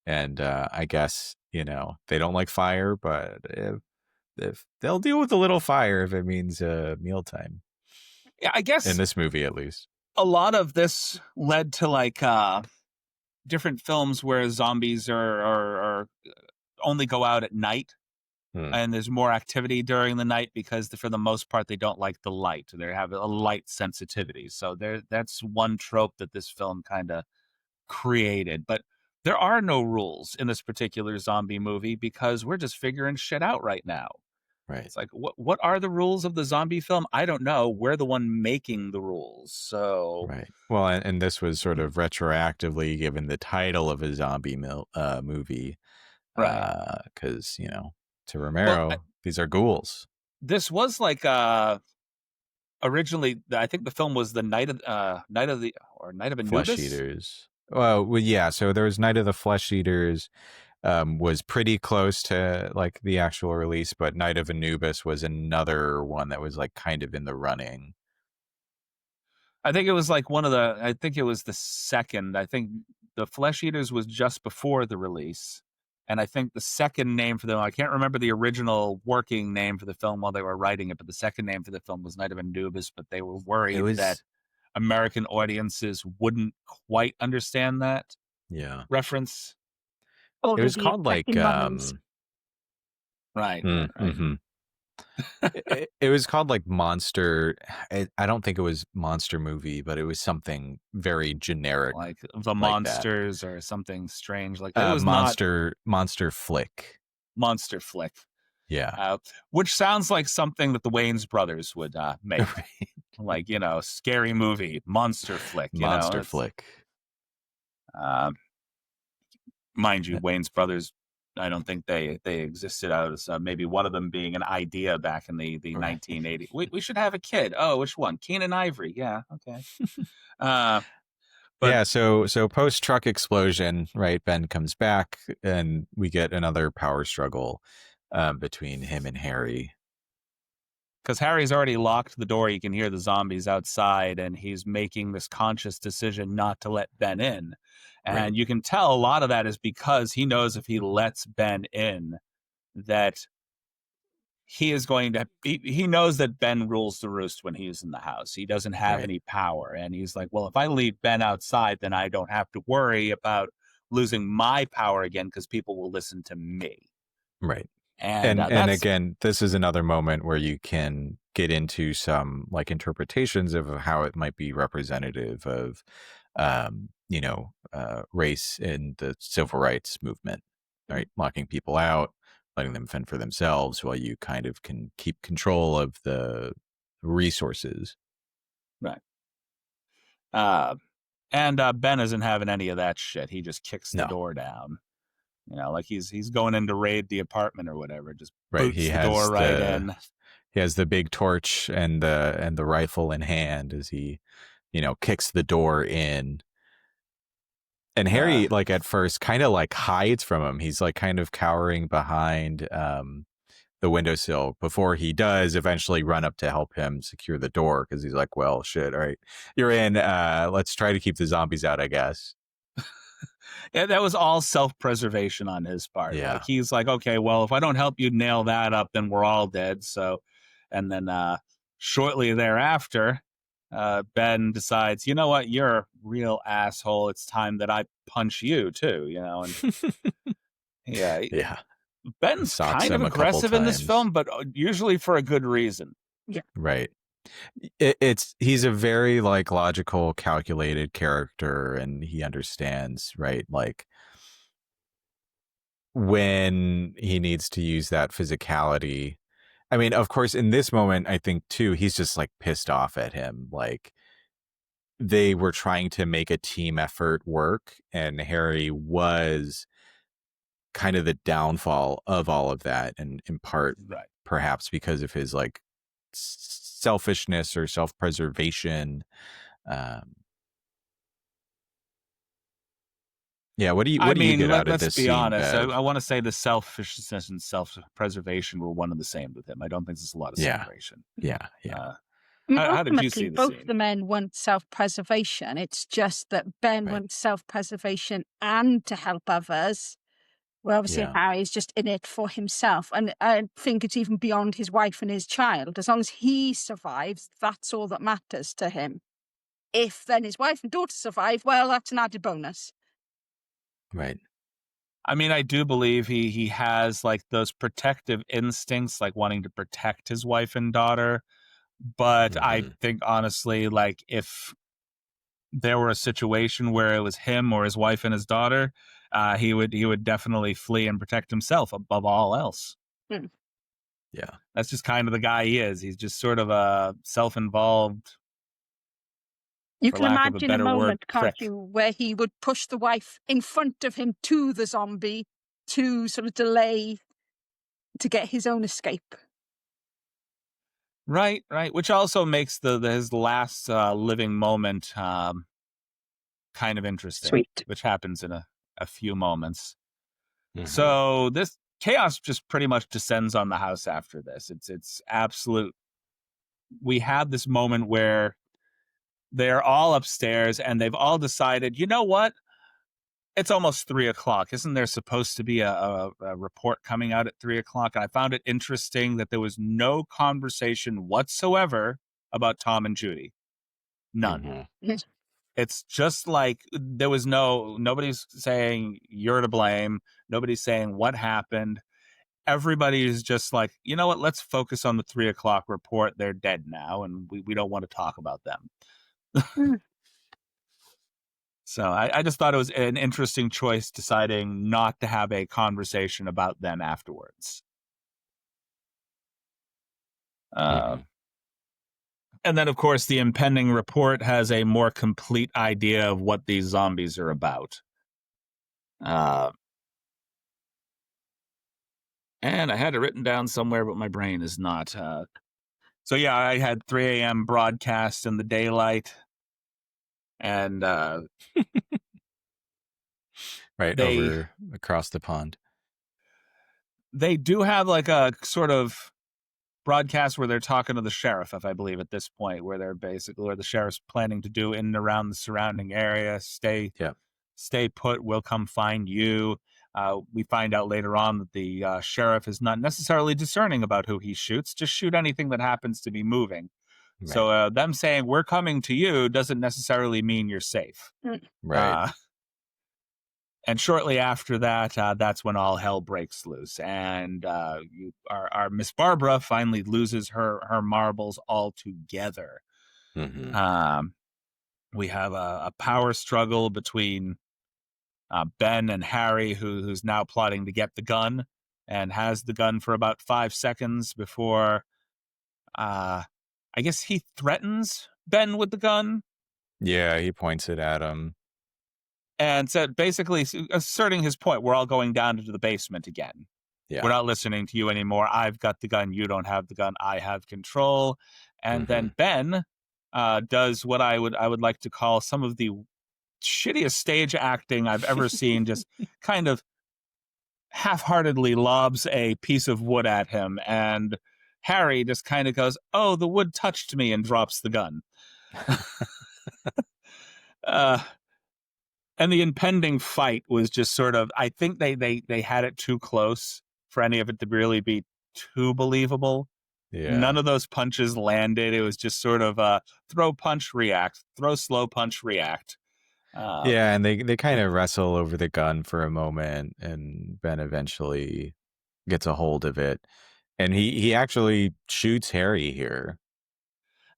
And I guess, they don't like fire, but if they'll deal with a little fire if it means mealtime. Yeah, I guess in this movie, at least. A lot of this led to like different films where zombies are only go out at night. And there's more activity during the night because for the most part they don't like the light. They have a light sensitivity. So that's one trope that this film kind of created. But there are no rules in this particular zombie movie because we're just figuring shit out right now. Right. It's like, what are the rules of the zombie film? I don't know. We're the one making the rules. So right. Well, and this was sort of retroactively given the title of a zombie movie. Right. Because, to Romero, these are ghouls. This was like originally, I think the film was the Night of Anubis. Flesh Eaters. Well, yeah. So there was Night of the Flesh Eaters. Was pretty close to like the actual release, but Night of Anubis was another one that was like kind of in the running. I think it was like I think it was the second. I think the Flesh Eaters was just before the release. And I think the second name for them, I can't remember the original working name for the film while they were writing it, but the second name for the film was Night of Anubis, but they were worried that American audiences wouldn't quite understand that reference. It was called like right. Mm-hmm. it was called like Monster. I don't think it was Monster Movie, but it was something very generic, like the Monsters or something strange like that. Monster Flick. Monster Flick. Yeah. Which sounds like something that the Wayans brothers would make. Right. Like, scary movie, monster flick, Monster It's, flick. um, mind you, Wayans brothers, I don't think they existed out as maybe one of them being an idea back in the Right. 1980s. We should have a kid. Oh, which one? Keenan Ivory. Yeah, okay. But Yeah, so post truck explosion, right? Ben comes back, and we get another power struggle between him and Harry. because Harry's already locked the door, you can hear the zombies outside, and he's making this conscious decision not to let Ben in. And Right. you can tell a lot of that is because he knows if he lets Ben in, that he is going to he knows that Ben rules the roost when he's in the house. He doesn't have Right. any power, and he's like, well, if I leave Ben outside, then I don't have to worry about losing my power again, because people will listen to me. Right. And And that's again, this is another moment where you can get into some like interpretations of how it might be representative of race in the civil rights movement, right? Locking people out, letting them fend for themselves while you kind of can keep control of the resources. right. And Ben isn't having any of that shit. He just kicks the No. door down. Like he's going in to raid the apartment or whatever. Just Right. boots the door right in. He has the big torch and the rifle in hand as he, kicks the door in. And Harry, like at first, kind of like hides from him. He's like kind of cowering behind the windowsill before he does eventually run up to help him secure the door, because he's like, well, shit, all right, you're in. Let's try to keep the zombies out, I guess. Yeah, that was all self-preservation on his part. Yeah. Like he's like, okay, well, if I don't help you nail that up, then we're all dead. So, and then shortly thereafter, Ben decides, you know what, you're a real asshole. It's time that I punch you too. And yeah, Yeah. Ben's Socks kind of him a couple aggressive in this times. film, but usually for a good reason. Yeah. Right. He's a very like logical, calculated character, and he understands, right? Like when he needs to use that physicality. I mean, of course, in this moment, I think too, he's just like pissed off at him. Like they were trying to make a team effort work, and Harry was kind of the downfall of all of that, and in part, Right. perhaps because of his like selfishness or self-preservation. Yeah, what do you get out of Let's this be scene, honest. Bev? I want to say the selfishness and self-preservation were one and the same with him. I don't think there's a lot of Yeah. separation. Yeah. How did you see the both scene? the men want self-preservation. It's just that Ben Right. wants self-preservation and to help others. Well, obviously, Yeah. Harry's just in it for himself. And I think it's even beyond his wife and his child. As long as he survives, that's all that matters to him. If then his wife and daughter survive, well, that's an added bonus. Right. I mean, I do believe he has like those protective instincts, like wanting to protect his wife and daughter. But I think honestly, like if there were a situation where it was him or his wife and his daughter, he would definitely flee and protect himself above all else. Yeah. That's just kind of the guy he is. He's just sort of a self-involved, You for can lack of a imagine a better word, moment, can't prick. you, where he would push the wife in front of him to the zombie to sort of delay to get his own escape. Right. Which also makes his last living moment kind of interesting. Sweet. Which happens in a few moments. Mm-hmm. So this chaos just pretty much descends on the house after this. It's absolute. We have this moment where they're all upstairs and they've all decided, you know what? It's almost 3:00. Isn't there supposed to be a report coming out at 3:00? And I found it interesting that there was no conversation whatsoever about Tom and Judy. None. It's just like there was nobody's saying you're to blame. Nobody's saying what happened. Everybody is just like, you know what? Let's focus on the 3:00 report. They're dead now, and we don't want to talk about them. So I just thought it was an interesting choice, deciding not to have a conversation about them afterwards. Uh, and then, of course, the impending report has a more complete idea of what these zombies are about. And I had it written down somewhere, but my brain is not. So yeah, I had 3 a.m. broadcast in the daylight, and Right they over across the pond. they do have like a sort of broadcast where they're talking to the sheriff, if I believe at this point, where they're basically where the sheriff's planning to do in and around the surrounding area. Stay put. We'll come find you. We find out later on that the sheriff is not necessarily discerning about who he shoots. Just shoot anything that happens to be moving. Right. So them saying we're coming to you doesn't necessarily mean you're safe. Right. And shortly after that, that's when all hell breaks loose, and our Miss Barbara finally loses her marbles altogether. We have a power struggle between Ben and Harry, who's now plotting to get the gun, and has the gun for about 5 seconds before, I guess he threatens Ben with the gun. Yeah, he points it at him. And said, basically asserting his point, we're all going down into the basement again. Yeah. We're not listening to you anymore. I've got the gun. You don't have the gun. I have control. And then Ben does what I would like to call some of the shittiest stage acting I've ever seen. Just kind of half-heartedly lobs a piece of wood at him, and Harry just kind of goes, "Oh, the wood touched me," and drops the gun. And the impending fight was just sort of, I think they had it too close for any of it to really be too believable. Yeah. None of those punches landed. It was just sort of throw, punch, react, throw, slow, punch, react. Yeah, and they kind of wrestle over the gun for a moment, and Ben eventually gets a hold of it. And he actually shoots Harry here.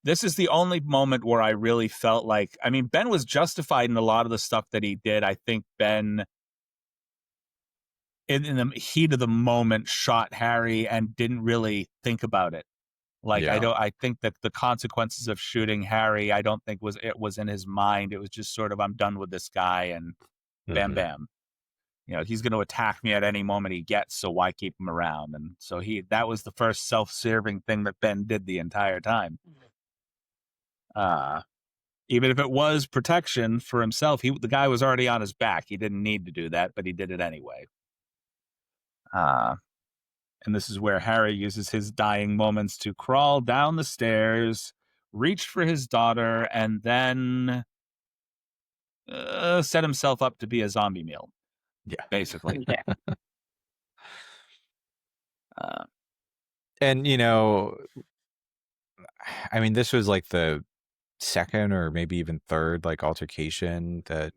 This is the only moment where I really felt like, I mean, Ben was justified in a lot of the stuff that he did. I think Ben, in the heat of the moment, shot Harry and didn't really think about it. Like, Yeah. I think that the consequences of shooting Harry, I don't think was in his mind. It was just sort of, I'm done with this guy, and bam, bam. You know, he's going to attack me at any moment he gets, so why keep him around? And so that was the first self-serving thing that Ben did the entire time. Even if it was protection for himself, the guy was already on his back. He didn't need to do that, but he did it anyway. And this is where Harry uses his dying moments to crawl down the stairs, reach for his daughter, and then set himself up to be a zombie meal. Yeah. Basically. Yeah. And, you know, I mean, this was like the second or maybe even third like altercation that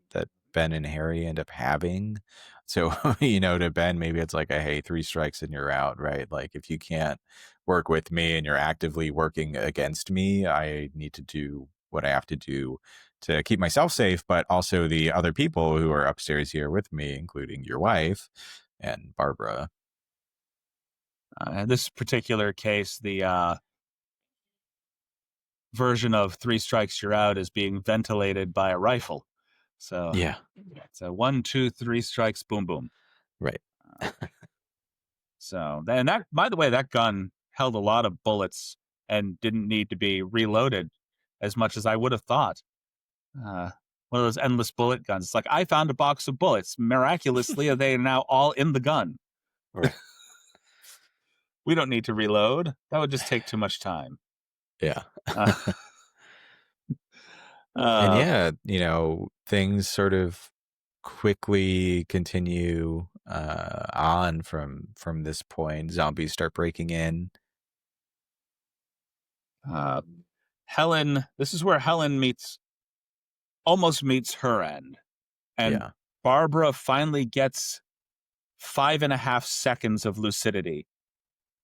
Ben and Harry end up having. So, you know, to Ben, maybe it's like, hey, 3 strikes and you're out, right? Like, if you can't work with me and you're actively working against me, I need to do what I have to do to keep myself safe, but also the other people who are upstairs here with me, including your wife and Barbara. In this particular case, the version of 3 strikes you're out is being ventilated by a rifle. So Yeah. it's a 1, 2, 3 strikes, boom, boom. Right. So, and that, by the way, that gun held a lot of bullets and didn't need to be reloaded as much as I would have thought. One of those endless bullet guns. It's like, I found a box of bullets. Miraculously, they are now all in the gun. Right. We don't need to reload. That would just take too much time. Yeah. And yeah, you know, things sort of quickly continue on from this point. Zombies start breaking in. Helen, this is where Helen almost meets her end. And Barbara finally gets 5.5 seconds of lucidity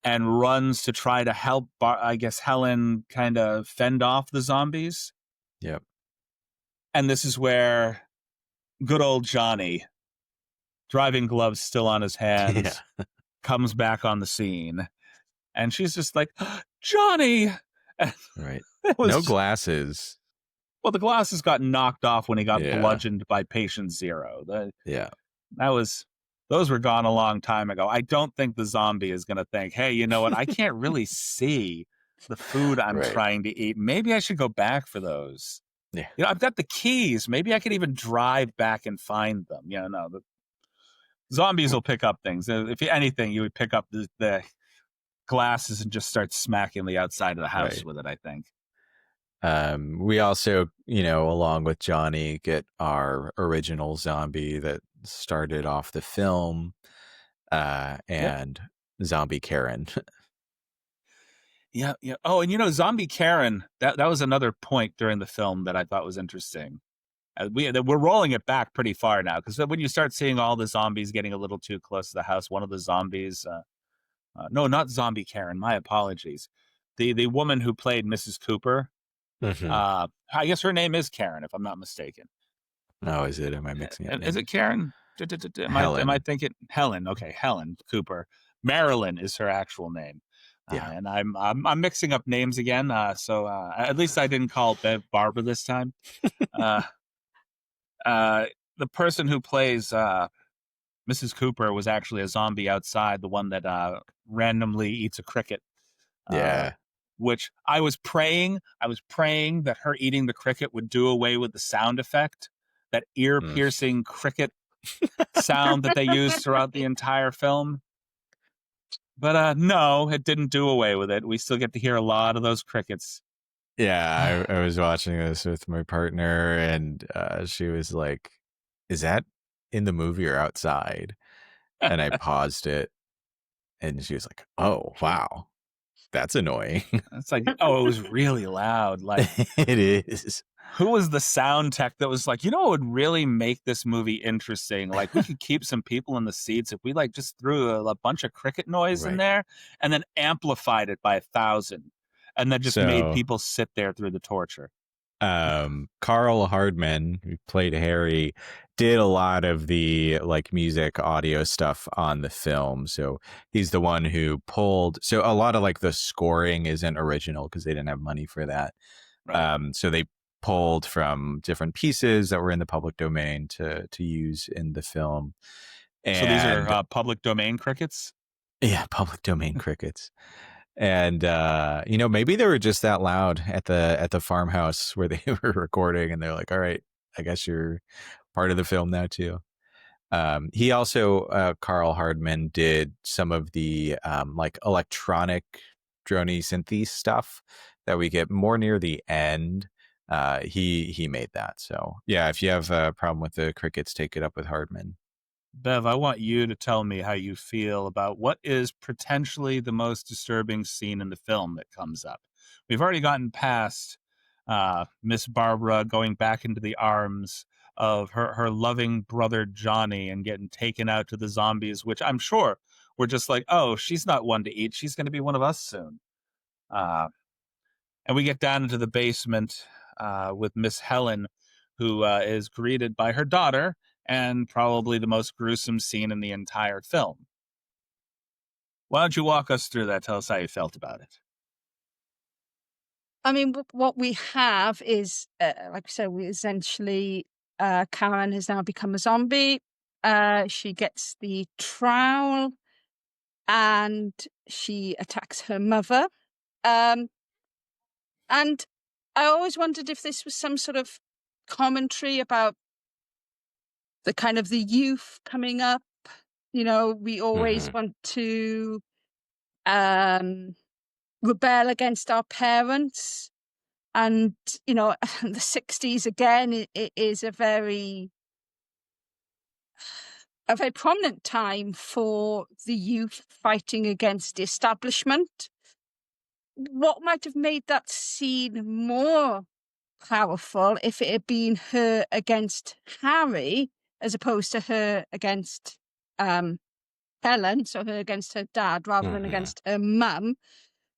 and runs to try to help, I guess, Helen kind of fend off the zombies. Yep. And this is where good old Johnny, driving gloves still on his hands, comes back on the scene. and she's just like, Johnny. And Right. it No was glasses. well, the glasses got knocked off when he got Yeah. bludgeoned by patient zero. Yeah. Those were gone a long time ago. I don't think the zombie is going to think, hey, you know what? I can't really see the food I'm Right. trying to eat. Maybe I should go back for those. Yeah. You know, I've got the keys. Maybe I could even drive back and find them. No, the zombies will pick up things. If anything, you would pick up the glasses and just start smacking the outside of the house Right. with it, I think. We also, along with Johnny, get our original zombie that started off the film, Yep. and zombie Karen. Yeah, yeah. Oh, and Zombie Karen, that was another point during the film that I thought was interesting. We're rolling it back pretty far now, because when you start seeing all the zombies getting a little too close to the house, one of the zombies, no, not Zombie Karen, my apologies, the woman who played Mrs. Cooper, Mm-hmm. I guess her name is Karen, if I'm not mistaken. Oh, is it? Am I mixing up Is it names? Karen? Am I Helen. thinking Helen? Okay, Helen Cooper. Marilyn is her actual name. Yeah. And I'm mixing up names again. So at least I didn't call Bev Barbara this time. Uh, the person who plays Mrs. Cooper was actually a zombie outside, the one that randomly eats a cricket. Yeah. Which I was praying that her eating the cricket would do away with the sound effect, that Mm. ear-piercing cricket sound that they used throughout the entire film. But no, it didn't do away with it. We still get to hear a lot of those crickets. Yeah, I was watching this with my partner, and she was like, "Is that in the movie or outside?" And I paused it, and she was like, "Oh, wow, that's annoying." It's like, oh, it was really loud. Like, It is. who was the sound tech that was like, what would really make this movie interesting? Like, we could keep some people in the seats if we just threw a bunch of cricket noise in Right. there and then amplified it by 1,000 and then just made So, people sit there through the torture. Carl Hardman, who played Harry, did a lot of the music audio stuff on the film. So he's the one who pulled. So a lot of the scoring isn't original because they didn't have money for that. Right. So they pulled from different pieces that were in the public domain to use in the film. So these And are public domain crickets? yeah, public domain crickets. And maybe they were just that loud at the farmhouse where they were recording, and they're like, all right, I guess you're part of the film now too. He also, Carl Hardman, did some of the electronic droney synthy stuff that we get more near the end. He made that. So yeah, if you have a problem with the crickets, take it up with Hardman. Bev, I want you to tell me how you feel about what is potentially the most disturbing scene in the film that comes up. We've already gotten past Miss Barbara going back into the arms of her loving brother Johnny and getting taken out to the zombies, which I'm sure we're just like, oh, she's not one to eat. She's going to be one of us soon. Uh, and we get down into the basement with Miss Helen, who is greeted by her daughter, and probably the most gruesome scene in the entire film. Why don't you walk us through that? Tell us how you felt about it. I mean, what we have is, like I said, we essentially, Karen has now become a zombie. She gets the trowel and she attacks her mother. And I always wondered if this was some sort of commentary about the kind of the youth coming up. We always want to rebel against our parents. And, the 60s again, it is a very prominent time for the youth fighting against the establishment. What might have made that scene more powerful if it had been her against Harry as opposed to her against Helen, so her against her dad rather than against her mum,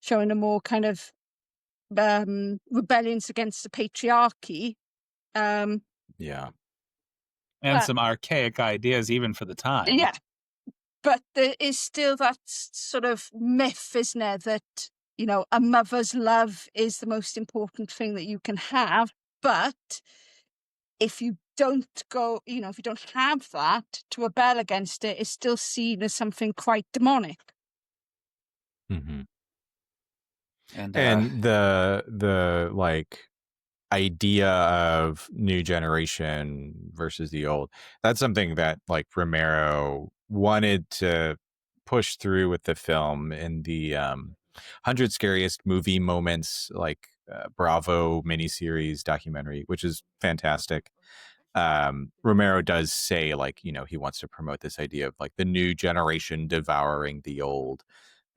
showing a more kind of rebellions against the patriarchy. Yeah. And some archaic ideas, even for the time. Yeah. But there is still that sort of myth, isn't there, that, you know, a mother's love is the most important thing that you can have. But if you don't go, you know, if you don't have that, to rebel against it is still seen as something quite demonic. Mm-hmm. And And the like idea of new generation versus the old, that's something that like Romero wanted to push through with the film in the 100 scariest movie moments, like Bravo miniseries documentary, which is fantastic. Romero does say, like, you know, he wants to promote this idea of like the new generation devouring the old,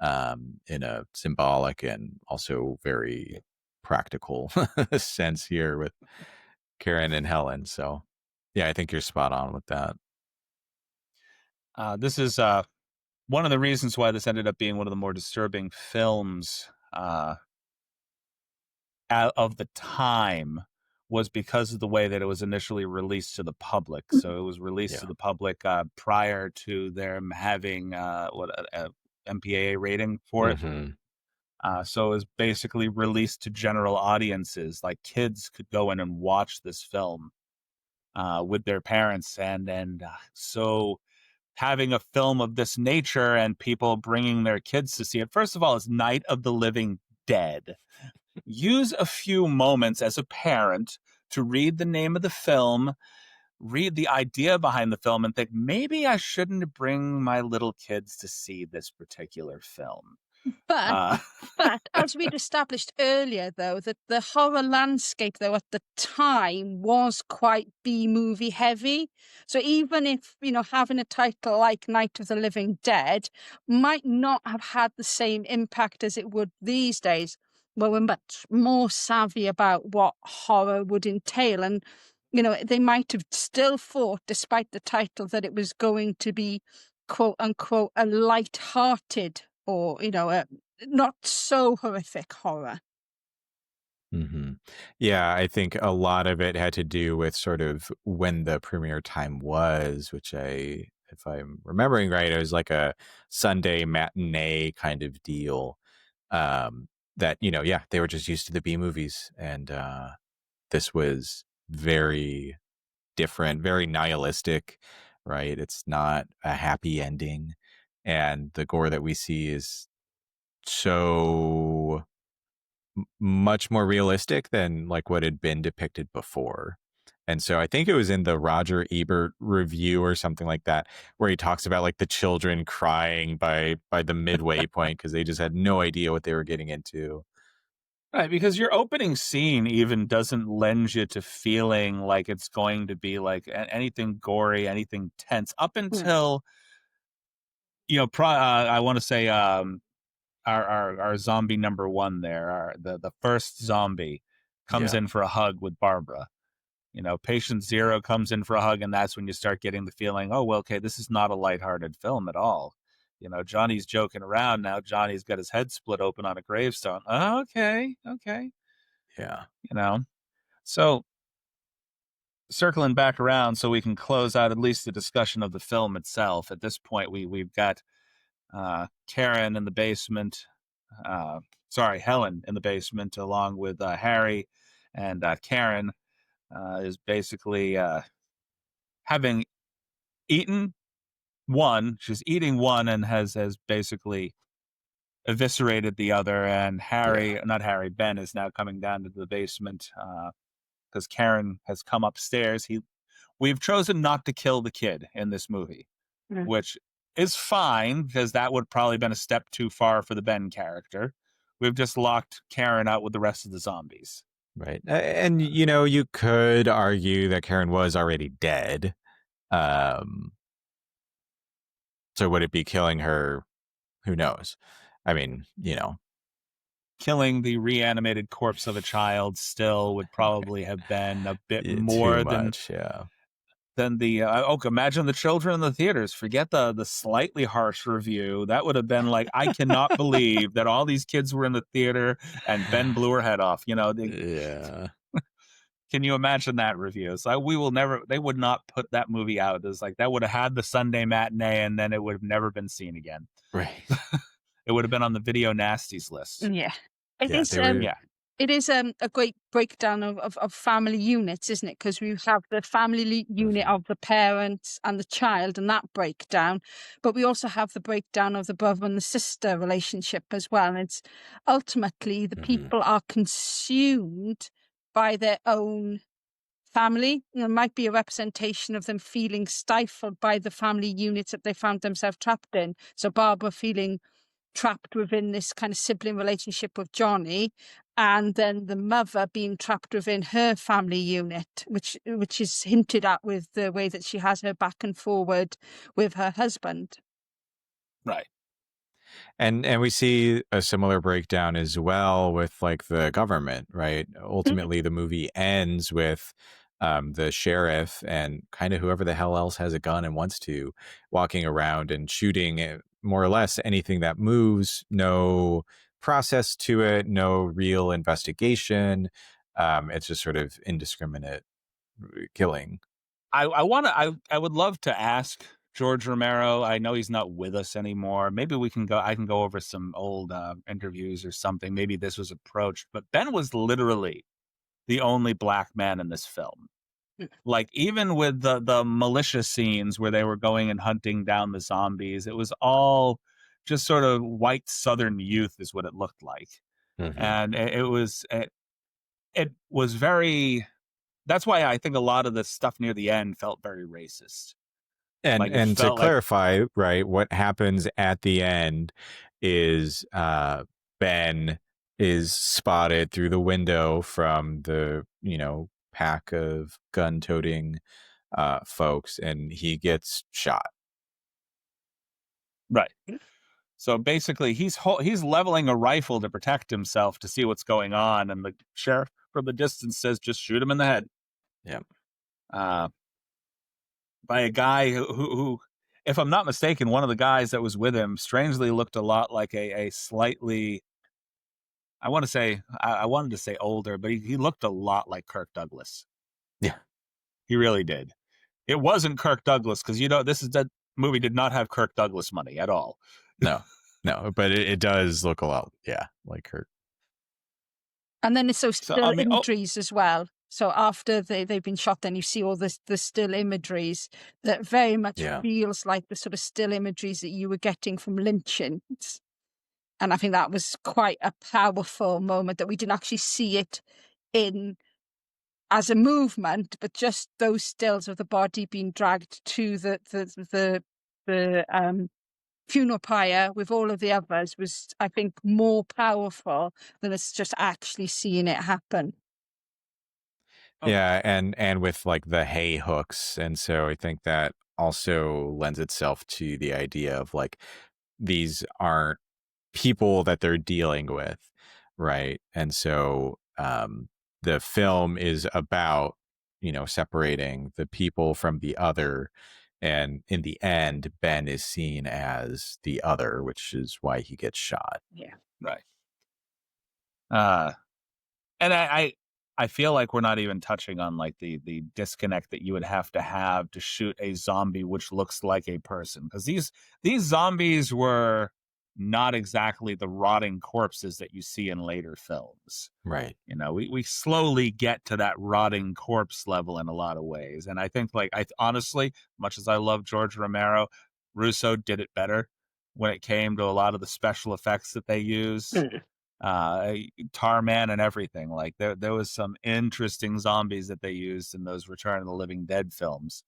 in a symbolic and also very practical sense here with Karen and Helen. So, yeah, I think you're spot on with that. this is one of the reasons why this ended up being one of the more disturbing films of the time, was because of the way that it was initially released to the public. So it was released to Yeah. the public prior to them having a MPAA rating for it. Mm-hmm. So it was basically released to general audiences. Like kids could go in and watch this film with their parents, and so having a film of this nature and people bringing their kids to see it. First of all, it's Night of the Living Dead. Use a few moments as a parent to read the name of the film, read the idea behind the film, and think, maybe I shouldn't bring my little kids to see this particular film. But Uh, But as we'd established earlier, though, that the horror landscape, though, at the time was quite B-movie heavy. So even if, you know, having a title like Night of the Living Dead might not have had the same impact as it would these days, well, we're much more savvy about what horror would entail. And, you know, they might have still thought, despite the title, that it was going to be, quote unquote, a light-hearted or, you know, a not so horrific horror. Mm-hmm. Yeah, I think a lot of it had to do with sort of when the premiere time was, which if I'm remembering right, it was like a Sunday matinee kind of deal. That, you know, yeah, they were just used to the B movies, and this was very different, very nihilistic, right? It's not a happy ending, and the gore that we see is so much more realistic than like what had been depicted before. And so I think it was in the Roger Ebert review or something like that, where he talks about like the children crying by the midway point because they just had no idea what they were getting into. right, because your opening scene even doesn't lend you to feeling like it's going to be like anything gory, anything tense, up Mm. until, you know, I want to say our zombie number one there, the first zombie comes Yeah. in for a hug with Barbara. You know, patient zero comes in for a hug, and that's when you start getting the feeling, oh, well, okay, this is not a lighthearted film at all. You know, Johnny's joking around now. Johnny's got his head split open on a gravestone. Oh, okay. Yeah. You know, so circling back around so we can close out at least the discussion of the film itself. At this point, we've got Karen in the basement. Helen in the basement, along with Harry, and Karen is basically having eaten one. She's eating one and has basically eviscerated the other. And Yeah. Ben is now coming down to the basement because Karen has come upstairs. We've chosen not to kill the kid in this movie, Mm. which is fine because that would probably been a step too far for the Ben character. We've just locked Karen out with the rest of the zombies. Right. And you know, you could argue that Karen was already dead. Um so would it be killing her? Who knows? I mean, you know, Killing the reanimated corpse of a child still would probably have been a bit too more much, yeah. than the imagine the children in the theaters. Forget the slightly harsh review. That would have been like, I cannot believe that all these kids were in the theater and Ben blew her head off. You know, Yeah. Can you imagine that review? It's like, we will never, they would not put that movie out. It's like, that would have had the Sunday matinee and then it would have never been seen again. Right. It would have been on the video nasties list. Yeah. It Yeah, is they were. Yeah. it is a great breakdown of family units, isn't it? Because we have the family unit Mhm. of the parents and the child and that breakdown, but we also have the breakdown of the brother and the sister relationship as well. And it's ultimately the Mhm. people are consumed by their own family. It might be a representation of them feeling stifled by the family units that they found themselves trapped in. So Barbara feeling trapped within this kind of sibling relationship with Johnny, and then the mother being trapped within her family unit, which is hinted at with the way that she has her back and forward with her husband. Right. And we see a similar breakdown as well with like the government, right? Ultimately, the movie ends with the sheriff and kind of whoever the hell else has a gun and wants to walking around and shooting more or less anything that moves. No process to it, no real investigation. It's just sort of indiscriminate killing. I would love to ask George Romero. I know he's not with us anymore. Maybe I can go over some old interviews or something. Maybe this was approached, but Ben was literally the only black man in this film. Like, even with the militia scenes where they were going and hunting down the zombies, it was all just sort of white Southern youth is what it looked like. Hmm. And it was very, that's why I think a lot of the stuff near the end felt very racist. Like, it And to felt like, clarify, right, what happens at the end is Ben is spotted through the window from the, pack of gun-toting folks, and he gets shot. right. So basically, he's leveling a rifle to protect himself to see what's going on, and the sheriff from the distance says, "Just shoot him in the head." Yeah. Uh, by a guy who, if I'm not mistaken, one of the guys that was with him strangely looked a lot like a slightly, I wanted to say older, but he looked a lot like Kirk Douglas. Yeah. He really did. It wasn't Kirk Douglas because that movie did not have Kirk Douglas money at all. No. No, but it does look a lot, yeah, like her. And then it's those So still I mean, imageries as well. So after they've been shot, then you see all the still imageries that very much Yeah. feels like the sort of still imageries that you were getting from lynchings. And I think that was quite a powerful moment that we didn't actually see it in as a movement, but just those stills of the body being dragged to the funeral pyre with all of the others was, I think, more powerful than it's just actually seeing it happen. oh, Yeah, and with like the hay hooks, and so I think that also lends itself to the idea of like these aren't people that they're dealing with, right? And so the film is about, separating the people from the other, and in the end Ben is seen as the other, which is why he gets shot. Yeah. right. Uh, and I feel like we're not even touching on like the disconnect that you would have to shoot a zombie which looks like a person, because these zombies were not exactly the rotting corpses that you see in later films. Right. We slowly get to that rotting corpse level in a lot of ways, and I think, like, I honestly, much as I love George Romero, Russo did it better when it came to a lot of the special effects that they used. uh Tarman and everything. Like, there was some interesting zombies that they used in those Return of the Living Dead films.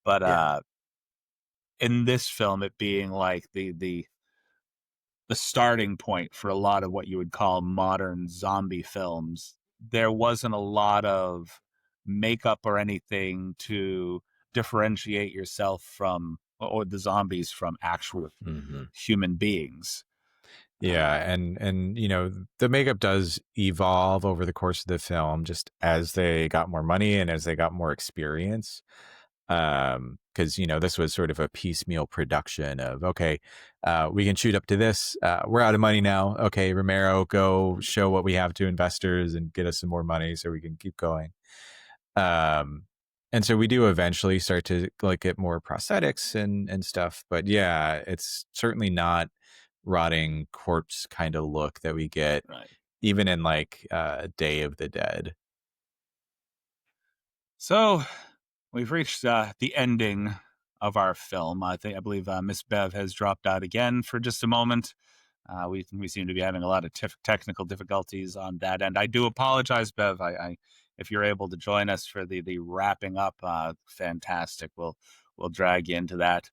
But Yeah. in this film, it being like the starting point for a lot of what you would call modern zombie films, there wasn't a lot of makeup or anything to differentiate yourself from, or the zombies from, actual Hmm. human beings. Yeah, and the makeup does evolve over the course of the film, just as they got more money and as they got more experience. Because this was sort of a piecemeal production of, okay, we can shoot up to this. We're out of money now. Okay, Romero, go show what we have to investors and get us some more money so we can keep going. Um, and so we do eventually start to like get more prosthetics and stuff. But yeah, it's certainly not rotting corpse kind of look that we get Right. even in like Day of the Dead. So we've reached the ending of our film. I believe Miss Bev has dropped out again for just a moment. We seem to be having a lot of technical difficulties on that end. I do apologize, Bev. If you're able to join us for the wrapping up, fantastic. We'll drag you into that,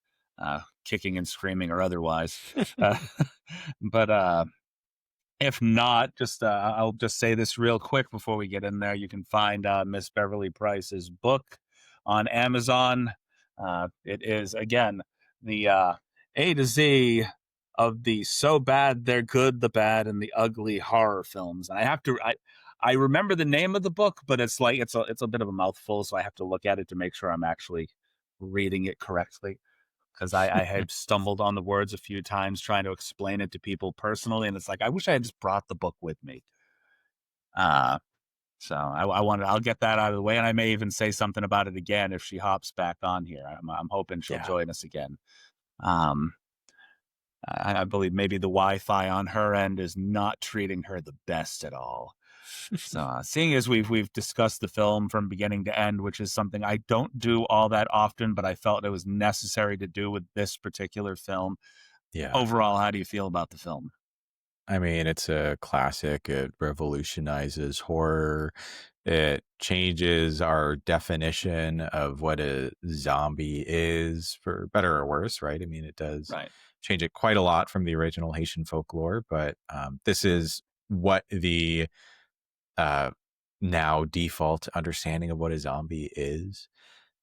kicking and screaming or otherwise. Uh, but if not, just I'll just say this real quick before we get in there. You can find Miss Beverly Price's book on Amazon. It is again the A to Z of the so bad they're good, the bad, and the ugly horror films. And I remember the name of the book, but it's a bit of a mouthful, so I have to look at it to make sure I'm actually reading it correctly because I had stumbled on the words a few times trying to explain it to people personally, and it's like I wish I had just brought the book with me. Uh, so I'll get that out of the way, and I may even say something about it again if she hops back on here. I'm hoping she'll Yeah. join us again. Um, I believe maybe the Wi-Fi on her end is not treating her the best at all. So, seeing as we've discussed the film from beginning to end, which is something I don't do all that often, but I felt it was necessary to do with this particular film. Yeah. Overall, how do you feel about the film? I mean, it's a classic. It revolutionizes horror. It changes our definition of what a zombie is, for better or worse, right? I mean, it does Right. change it quite a lot from the original Haitian folklore, but this is what the uh, now default understanding of what a zombie is.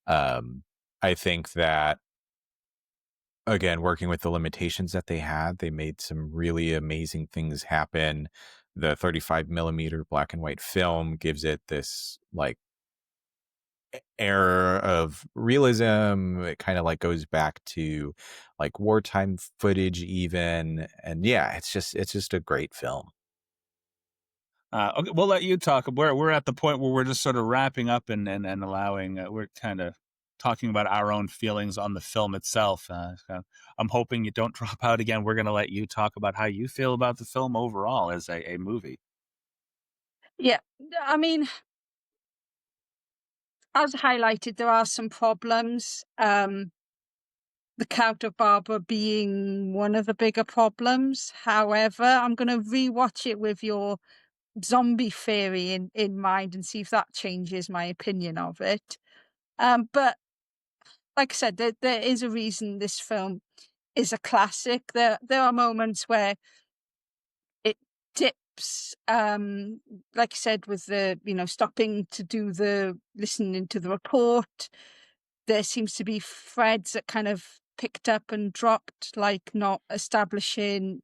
Um, I think that again, working with the limitations that they had, they made some really amazing things happen. The 35 millimeter black and white film gives it this like air of realism. It kind of like goes back to like wartime footage even. And yeah, it's just a great film. Okay, we'll let you talk. We're at the point where we're just sort of wrapping up and allowing. We're kind of talking about our own feelings on the film itself. So I'm hoping you don't drop out again. We're going to let you talk about how you feel about the film overall as a movie. Yeah, I mean, as highlighted, there are some problems. The Count of Barbara being one of the bigger problems. However, I'm going to rewatch it with your zombie theory in mind and see if that changes my opinion of it. But like I said, there is a reason this film is a classic. There are moments where it dips, like I said, with the, stopping to do the listening to the report. There seems to be threads that kind of picked up and dropped, like not establishing,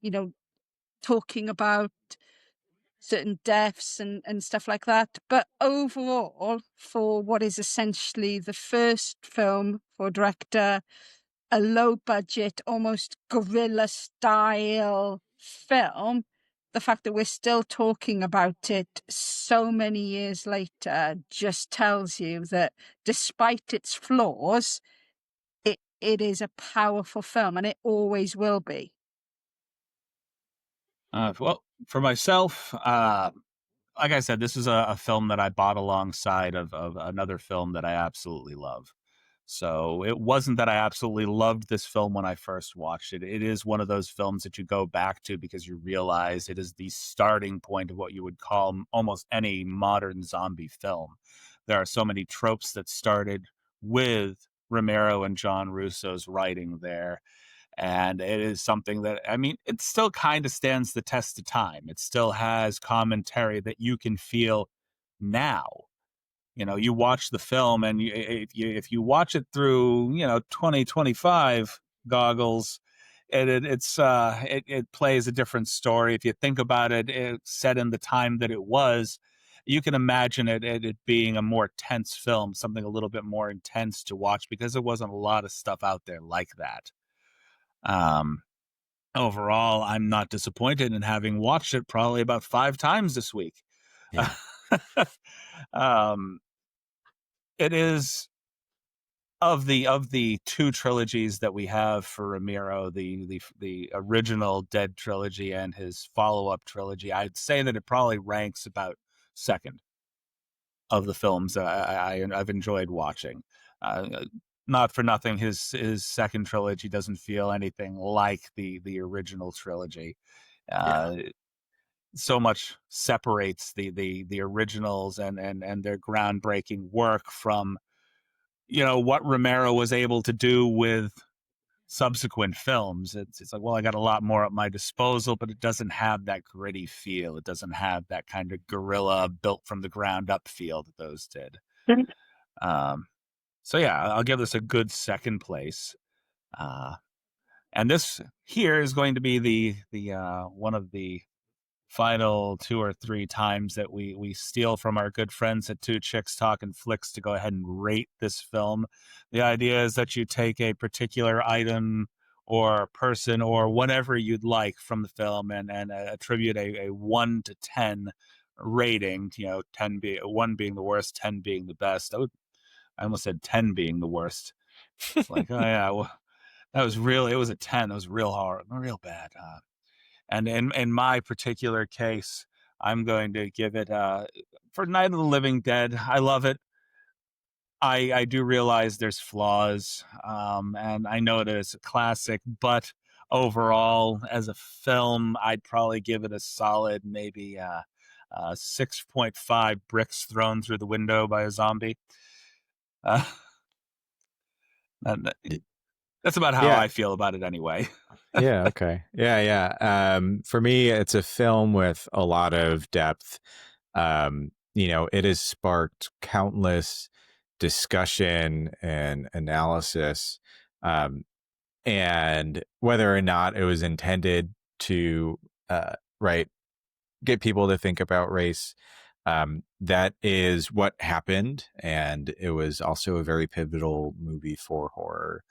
talking about certain deaths and stuff like that. But overall, for what is essentially the first film for a director, a low budget, almost guerrilla style film, the fact that we're still talking about it so many years later just tells you that despite its flaws, it is a powerful film and it always will be. Well, for myself, like I said, this is a film that I bought alongside of another film that I absolutely love. So it wasn't that I absolutely loved this film when I first watched it. It is one of those films that you go back to because you realize it is the starting point of what you would call almost any modern zombie film. There are so many tropes that started with Romero and John Russo's writing there. And it is something that, I mean, it still kind of stands the test of time. It still has commentary that you can feel now. You watch the film, and if you watch it through 2025 goggles, it plays a different story. If you think about it, it's set in the time that it was. You can imagine it being a more tense film, something a little bit more intense to watch because there wasn't a lot of stuff out there like that. Um, Overall, I'm not disappointed in having watched it probably about 5 times this week. Yeah. um, it is of the two trilogies that we have for Romero, the original Dead trilogy and his follow-up trilogy. I'd say that it probably ranks about second of the films I've enjoyed watching. Not for nothing, his second trilogy doesn't feel anything like the original trilogy. Yeah. So much separates the originals and their groundbreaking work from what Romero was able to do with subsequent films. It's like, well, I got a lot more at my disposal, but it doesn't have that gritty feel. It doesn't have that kind of guerrilla built from the ground up feel that those did. Um, so yeah, I'll give this a good second place. And this here is going to be the one of the final 2 or 3 times that we steal from our good friends at Two Chicks Talking Flicks to go ahead and rate this film. The idea is that you take a particular item or person or whatever you'd like from the film and attribute a 1 to 10 rating, 1 being the worst, 10 being the best. I almost said 10 being the worst. It's like, oh yeah, well, it was a 10. That was real hard, real bad. And in my particular case, I'm going to give it for Night of the Living Dead. I love it. I do realize there's flaws, and I know it is a classic, but overall, as a film, I'd probably give it a solid maybe 6.5 bricks thrown through the window by a zombie. Uh, and that's about how Yeah. I feel about it anyway. Yeah. Okay. Yeah. For me, it's a film with a lot of depth. It has sparked countless discussion and analysis. And whether or not it was intended to, right, get people to think about race, that is what happened. And it was also a very pivotal movie for horror.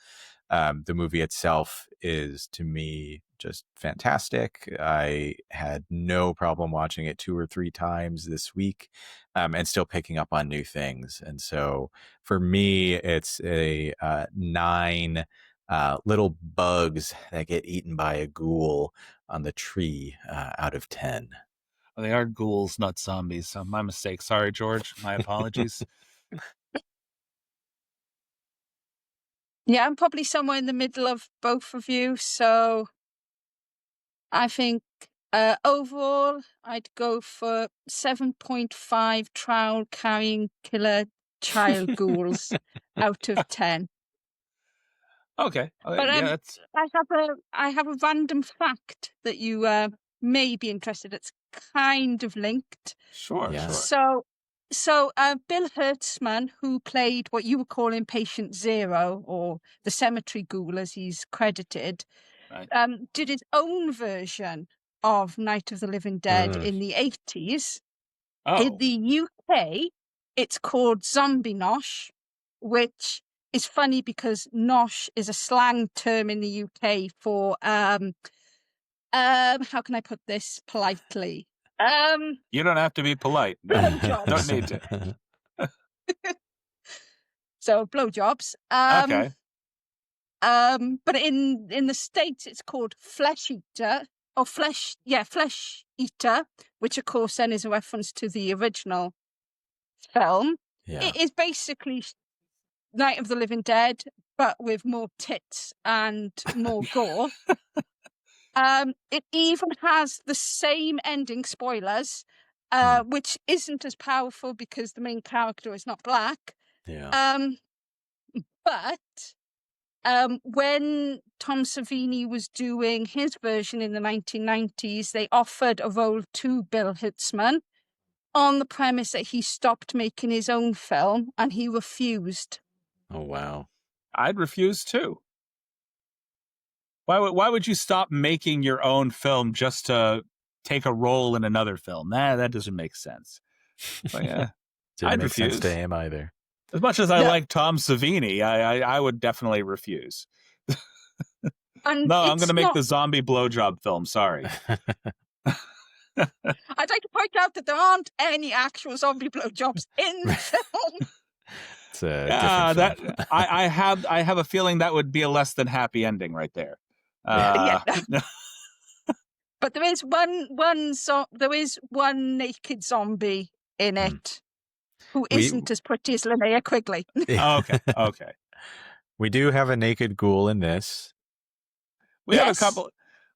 The movie itself is, to me, just fantastic. I had no problem watching it 2 or 3 times this week, and still picking up on new things. And so for me, it's a 9 little bugs that get eaten by a ghoul on the tree out of 10. They are ghouls, not zombies. So my mistake. Sorry, George. My apologies. Yeah, I'm probably somewhere in the middle of both of you. So I think overall, I'd go for 7.5 trowel carrying killer child ghouls out of 10. Okay. But Yeah, that's I have a random fact that you may be interested. It's kind of linked. sure. Yeah. Sure. So Bill Hertzman, who played what you were calling Patient Zero, or the cemetery ghoul as he's credited, Right. did his own version of Night of the Living Dead in the 80s. In Oh, the UK, it's called Zombie Nosh, which is funny because nosh is a slang term in the UK for how can I put this politely? you don't have to be polite. No, Blowjobs. don't need to. So blowjobs. Okay. But in the States it's called flesh eater or flesh eater, which of course then is a reference to the original film. Yeah. It is basically Night of the Living Dead, but with more tits and more gore. It even has the same ending, spoilers, which isn't as powerful because the main character is not black. Yeah. But when Tom Savini was doing his version in the 1990s, they offered a role to Bill Hertzman on the premise that he stopped making his own film, and he refused. Oh, wow. I'd refuse too. Why would you stop making your own film just to take a role in another film? That doesn't make sense. But, yeah, Didn't I'd make sense to refuse. him either. As much as I like Tom Savini, I would definitely refuse. And No, I'm going to make not- the zombie blowjob film. Sorry. I'd like to point out that there aren't any actual zombie blowjobs in the film. It's a different Yeah, film. that I have a feeling that would be a less than happy ending right there. Yeah. Uh, But there is there is one naked zombie in Hmm. it who We isn't as pretty as Linnea Quigley. okay. we do have a naked ghoul in this. We have a Yes. couple.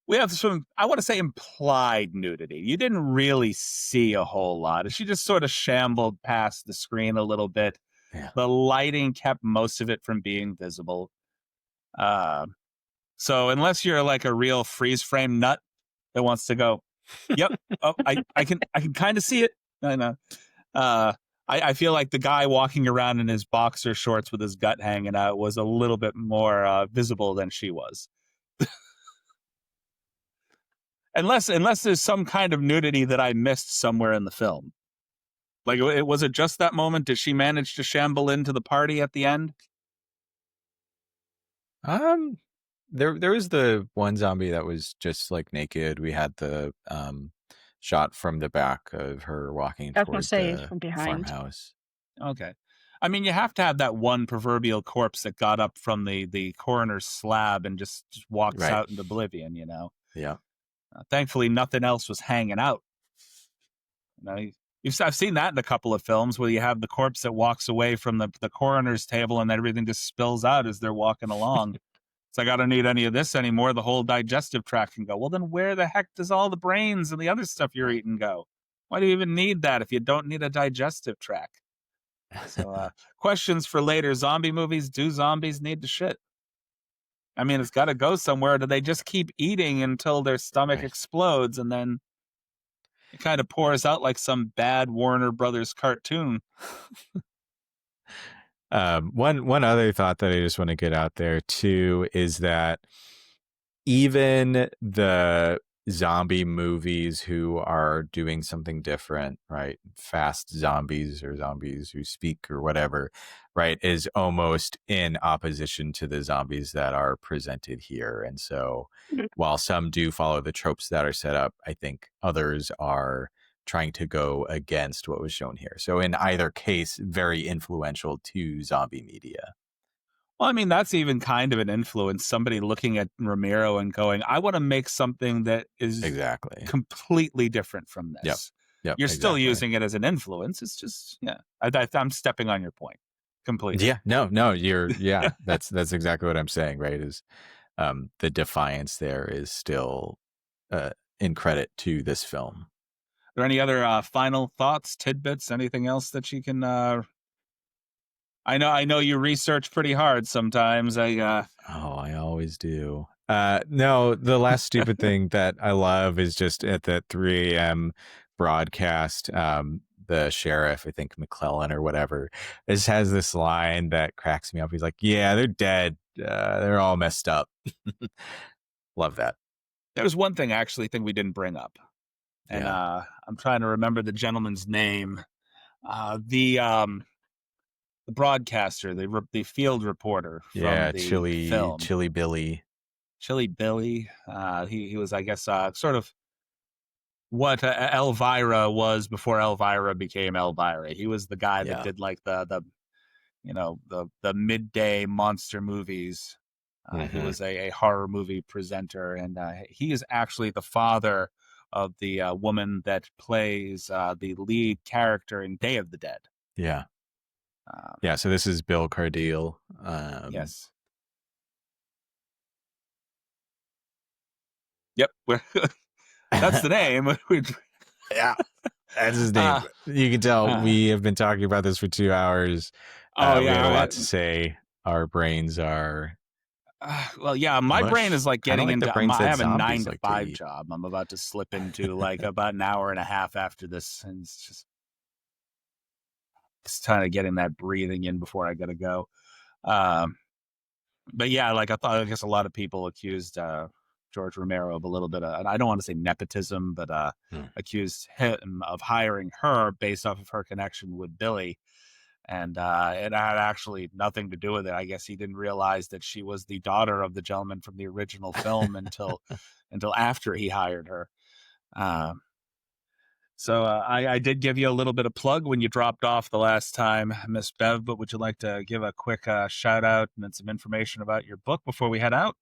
We have some, I want to say, implied nudity. You didn't really see a whole lot. She just sort of shambled past the screen a little bit. Yeah. The lighting kept most of it from being visible. So unless you're like a real freeze frame nut that wants to go, yep, oh, I can kind of see it. I know. I feel like the guy walking around in his boxer shorts with his gut hanging out was a little bit more visible than she was. Unless there's some kind of nudity that I missed somewhere in the film. Like, was it just that moment? Did she manage to shamble into the party at the end? There was the one zombie that was just like naked. We had the shot from the back of her walking I was going toward to say the from behind. farmhouse. Okay. I mean, you have to have that one proverbial corpse that got up from the coroner's slab and just walks Right. out into oblivion, you know? Yeah. Thankfully, nothing else was hanging out. You know, I've seen that in a couple of films where you have the corpse that walks away from the coroner's table and everything just spills out as they're walking along. It's like, I don't need any of this anymore. The whole digestive tract can go. Well, then where the heck does all the brains and the other stuff you're eating go? Why do you even need that if you don't need a digestive tract? So, questions for later zombie movies. Do zombies need to shit? I mean, it's got to go somewhere. Do they just keep eating until their stomach Right. explodes and then it kind of pours out like some bad Warner Brothers cartoon? One other thought that I just want to get out there too is that even the zombie movies who are doing something different, right? Fast zombies or zombies who speak or whatever, right, is almost in opposition to the zombies that are presented here. And so while some do follow the tropes that are set up, I think others are trying to go against what was shown here. So in either case, very influential to zombie media. Well, I mean, that's even kind of an influence. Somebody looking at Romero and going, I want to make something that is Exactly. completely different from this. Yep. You're still Exactly. using it as an influence. It's just, yeah, I'm stepping on your point completely. Yeah, no, yeah, that's exactly what I'm saying, right? Is the defiance there is still in credit to this film. Are there any other final thoughts, tidbits, anything else that you can I know you research pretty hard sometimes. I always do. No, the last stupid thing that I love is just at the 3 a.m. broadcast, the sheriff, I think McClellan or whatever, just has this line that cracks me up. He's like, yeah, they're dead. They're all messed up. Love that. There's one thing I actually think we didn't bring up. And I'm trying to remember the gentleman's name. The broadcaster, the field reporter from the film. Chili Billy. Chili Billy. He was, I guess, sort of what Elvira was before Elvira became Elvira. He was the guy that did like the midday monster movies. He was a horror movie presenter, and he is actually the father of the woman that plays the lead character in Day of the Dead. Yeah. Yeah, so this is Bill Cardille. Yes. Yep. That's the name. Yeah, that's his name. You can tell we have been talking about this for 2 hours. We had a lot to say. Our brains are... well, yeah, my mush. brain is like getting Kinda like into. the I have a zombies 9 to like to 5 eat. job. I'm about to slip into like about an hour and a half after this, and it's kind of getting that breathing in before I gotta go. But yeah, like I guess a lot of people accused George Romero of a little bit of, and I don't want to say nepotism, but accused him of hiring her based off of her connection with Billy. And it had actually nothing to do with it. I guess he didn't realize that she was the daughter of the gentleman from the original film until after he hired her. So I did give you a little bit of plug when you dropped off the last time, Miss Bev, but would you like to give a quick shout out and then some information about your book before we head out?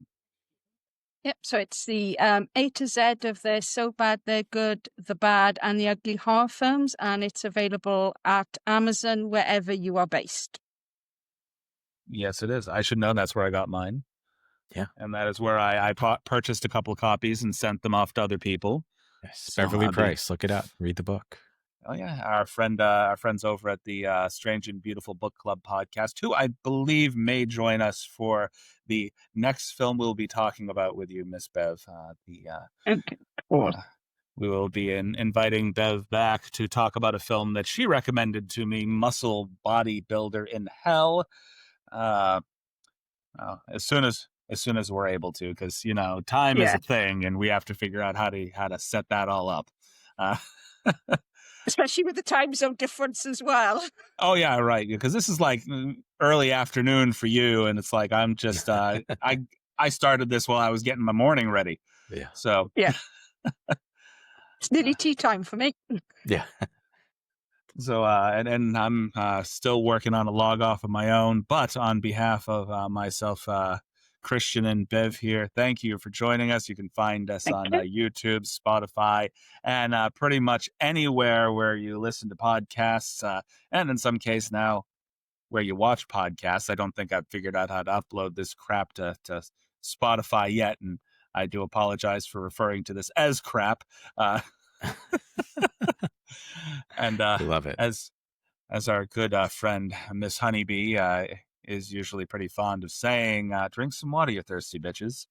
Yep, so it's the A to Z of the So Bad They're Good, The Bad, and the Ugly horror films, and it's available at Amazon wherever you are based. Yes, it is. I should know that's where I got mine. Yeah. And that is where I purchased a couple of copies and sent them off to other people. Yes, So, Beverly Price. Look it up. Read the book. Oh yeah, our friends over at the Strange and Beautiful Book Club podcast, who I believe may join us for the next film we'll be talking about with you, Miss Bev. Okay, cool. We will be inviting Bev back to talk about a film that she recommended to me, Muscle Bodybuilder in Hell. As soon as we're able to, because time is Yeah. a thing, and we have to figure out how to set that all up. Especially with the time zone difference as well. Oh yeah, right. Because this is like early afternoon for you, and it's like I'm just I started this while I was getting my morning ready. Yeah. So Yeah. It's nearly tea time for me. Yeah. So and I'm still working on a log off of my own, but on behalf of myself, Christian and Bev here, thank you for joining us. You can find us on YouTube, Spotify, and pretty much anywhere where you listen to podcasts, and in some case now where you watch podcasts. I don't think I've figured out how to upload this crap to Spotify yet, and I do apologize for referring to this as crap. And Love it. as our good friend Miss Honeybee is usually pretty fond of saying, drink some water, you thirsty bitches.